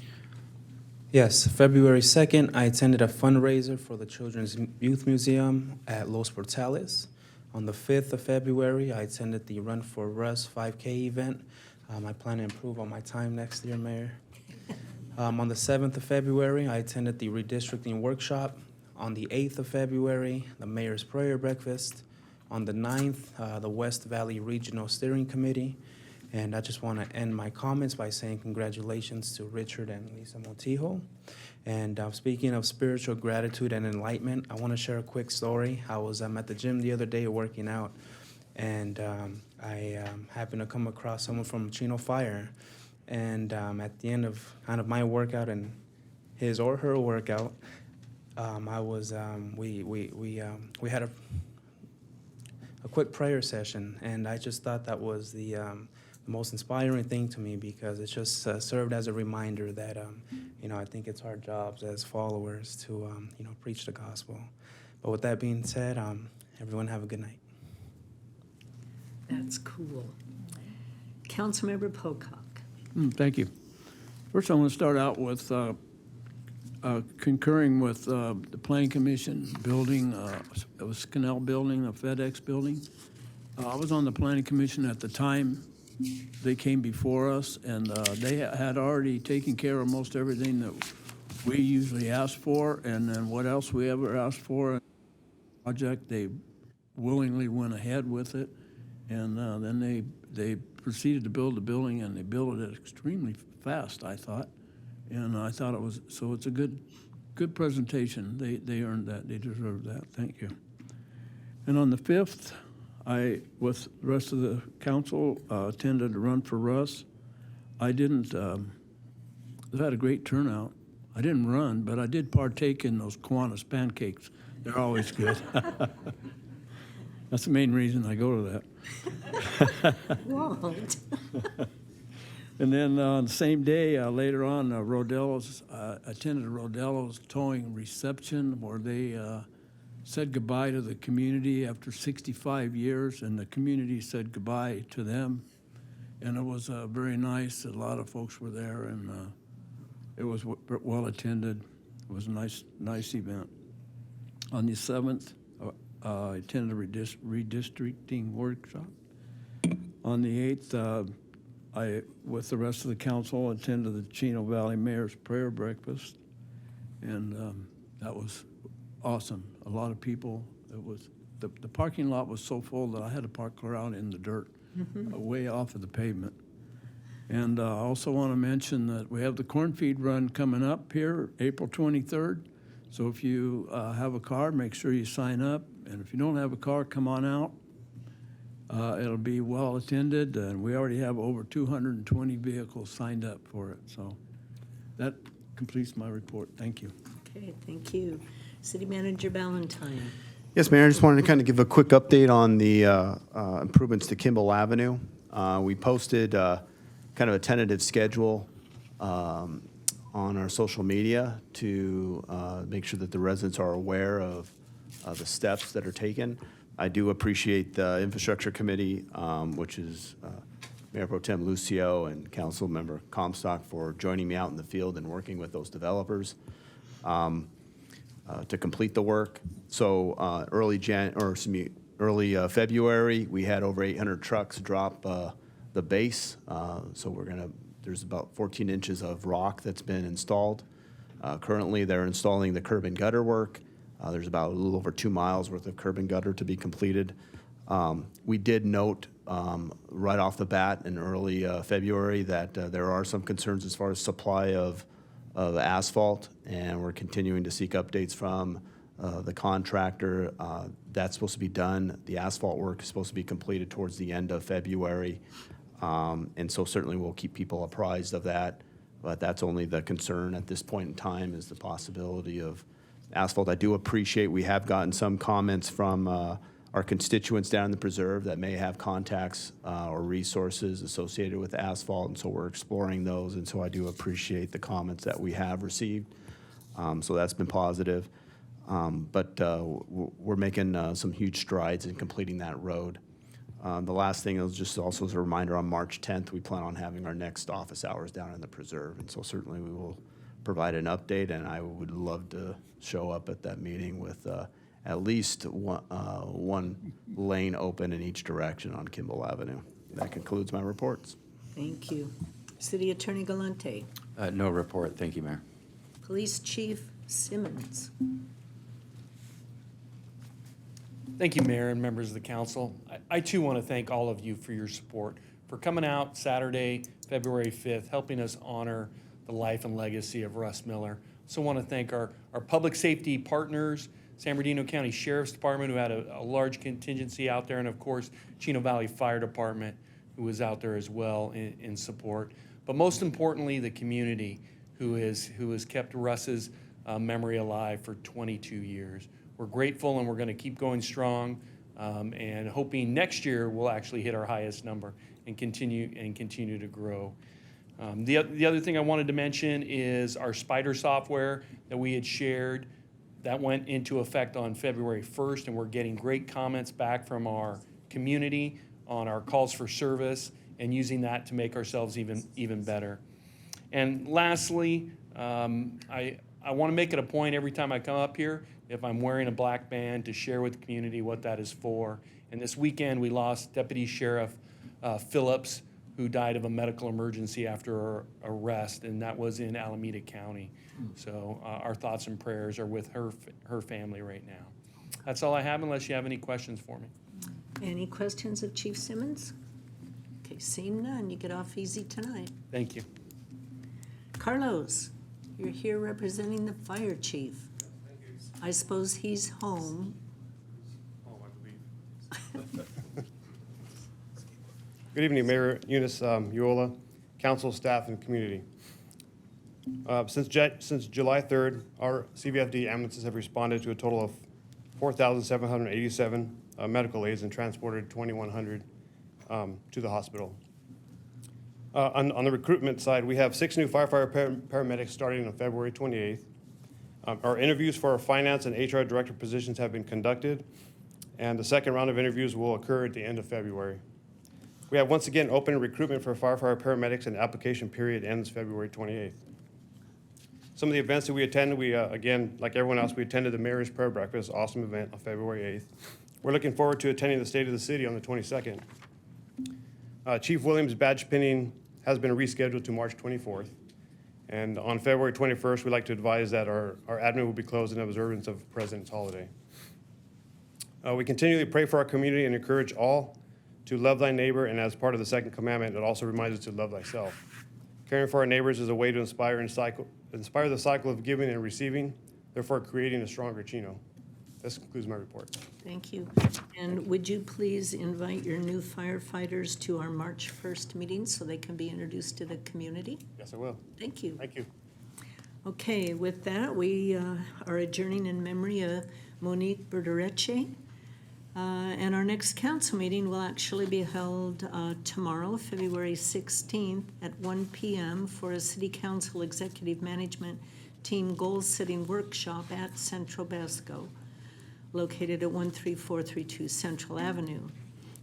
Yes, February 2nd, I attended a fundraiser for the Children's Youth Museum at Los Portales. On the 5th of February, I attended the Run for Russ 5K event. I plan to improve on my time next year, Mayor. On the 7th of February, I attended the Redistricting Workshop. On the 8th of February, the Mayor's Prayer Breakfast. On the 9th, the West Valley Regional Steering Committee. And I just want to end my comments by saying congratulations to Richard and Lisa Montijo. And speaking of spiritual gratitude and enlightenment, I want to share a quick story. I was at the gym the other day working out, and I happened to come across someone from Chino Fire. And at the end of kind of my workout and his or her workout, we had a quick prayer session, and I just thought that was the most inspiring thing to me, because it just served as a reminder that I think it's our jobs as followers to preach the gospel. But with that being said, everyone have a good night. That's cool. Councilmember Pocock. Thank you. First, I want to start out with concurring with the Planning Commission building, it was Scannell building, a Fedex building. I was on the Planning Commission at the time they came before us, and they had already taken care of most everything that we usually ask for, and then what else we ever asked for. Project, they willingly went ahead with it, and then they proceeded to build the building, and they built it extremely fast, I thought. And I thought it was, so it's a good presentation. They earned that. They deserve that. Thank you. And on the 5th, I, with the rest of the council, attended a Run for Russ. I didn't, they had a great turnout. I didn't run, but I did partake in those Kiwanis pancakes. They're always good. That's the main reason I go to that. Won't. And then on the same day, later on, Rodello's, attended a Rodello's towing reception where they said goodbye to the community after 65 years, and the community said goodbye to them. And it was very nice. A lot of folks were there, and it was well attended. It was a nice event. On the 7th, I attended a redistricting workshop. On the 8th, I, with the rest of the council, attended the Chino Valley Mayor's Prayer Breakfast, and that was awesome. A lot of people. It was the parking lot was so full that I had to park around in the dirt, way off of the pavement. And I also want to mention that we have the corn feed run coming up here, April 23rd. So if you have a car, make sure you sign up. And if you don't have a car, come on out. It'll be well attended, and we already have over 220 vehicles signed up for it. So that completes my report. Thank you. Okay, thank you. City Manager Ballantyne. Yes, Mayor, I just wanted to kind of give a quick update on the improvements to Kimball Avenue. We posted kind of a tentative schedule on our social media to make sure that the residents are aware of the steps that are taken. I do appreciate the Infrastructure Committee, which is Mayor Pro Tem Lucio and Councilmember Comstock for joining me out in the field and working with those developers to complete the work. So early February, we had over 800 trucks drop the base. So there's about 14 inches of rock that's been installed. Currently, they're installing the curb and gutter work. There's about a little over 2 miles worth of curb and gutter to be completed. We did note right off the bat in early February that there are some concerns as far as supply of asphalt, and we're continuing to seek updates from the contractor. That's supposed to be done. The asphalt work is supposed to be completed towards the end of February. And so certainly we'll keep people apprised of that. But that's only the concern at this point in time, is the possibility of asphalt. I do appreciate we have gotten some comments from our constituents down in the preserve that may have contacts or resources associated with asphalt, and so we're exploring those. And so I do appreciate the comments that we have received. So that's been positive. But we're making some huge strides in completing that road. The last thing is just also as a reminder, on March 10th, we plan on having our next office hours down in the preserve. And so certainly we will provide an update, and I would love to show up at that meeting with at least one lane open in each direction on Kimball Avenue. That concludes my reports. Thank you. City Attorney Galante. No report. Thank you, Mayor. Police Chief Simmons. Thank you, Mayor and members of the council. I too want to thank all of you for your support, for coming out Saturday, February 5th, helping us honor the life and legacy of Russ Miller. Also want to thank our public safety partners, San Bernardino County Sheriff's Department, who had a large contingency out there, and of course, Chino Valley Fire Department, who was out there as well in support. But most importantly, the community, who has kept Russ's memory alive for 22 years. We're grateful, and we're going to keep going strong, and hoping next year we'll actually hit our highest number and continue to grow. The other thing I wanted to mention is our Spider software that we had shared. That went into effect on February 1st, and we're getting great comments back from our community on our calls for service and using that to make ourselves even better. And lastly, I want to make it a point every time I come up here, if I'm wearing a black band, to share with the community what that is for. And this weekend, we lost Deputy Sheriff Phillips, who died of a medical emergency after her arrest, and that was in Alameda County. So our thoughts and prayers are with her family right now. That's all I have, unless you have any questions for me. Any questions of Chief Simmons? Okay, seeing none, you get off easy tonight. Thank you. Carlos, you're here representing the fire chief. I suppose he's home. Good evening, Mayor Eunice Uola, council, staff, and community. Since July 3rd, our CVFD ambulances have responded to a total of 4,787 medical aids and transported 2,100 to the hospital. On the recruitment side, we have 6 new firefighter paramedics starting on February 28th. Our interviews for our finance and HR director positions have been conducted, and the second round of interviews will occur at the end of February. We have once again opened recruitment for firefighter paramedics, and the application period ends February 28th. Some of the events that we attended, again, like everyone else, we attended the Mayor's Prayer Breakfast, awesome event on February 8th. We're looking forward to attending the State of the City on the 22nd. Chief Williams' badge pinning has been rescheduled to March 24th. And on February 21st, we'd like to advise that our admin will be closed in observance of President's holiday. We continually pray for our community and encourage all to love thy neighbor, and as part of the second commandment, it also reminds us to love thyself. Caring for our neighbors is a way to inspire the cycle of giving and receiving, therefore creating a stronger Chino. This concludes my report. Thank you. And would you please invite your new firefighters to our March 1st meeting so they can be introduced to the community? Yes, I will. Thank you. Thank you. Okay, with that, we are adjourning in memory of Monique Berdereche. And our next council meeting will actually be held tomorrow, February 16th at 1 p.m. for a City Council Executive Management Team Goal-Setting Workshop at Central Basco, located at 13432 Central Avenue.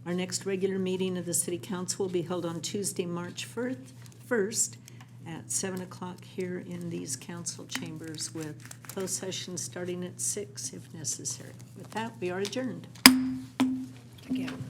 Our next regular meeting of the City Council will be held on Tuesday, March 1st at 7 o'clock here in these council chambers, with closed session starting at 6 if necessary. With that, we are adjourned. Again.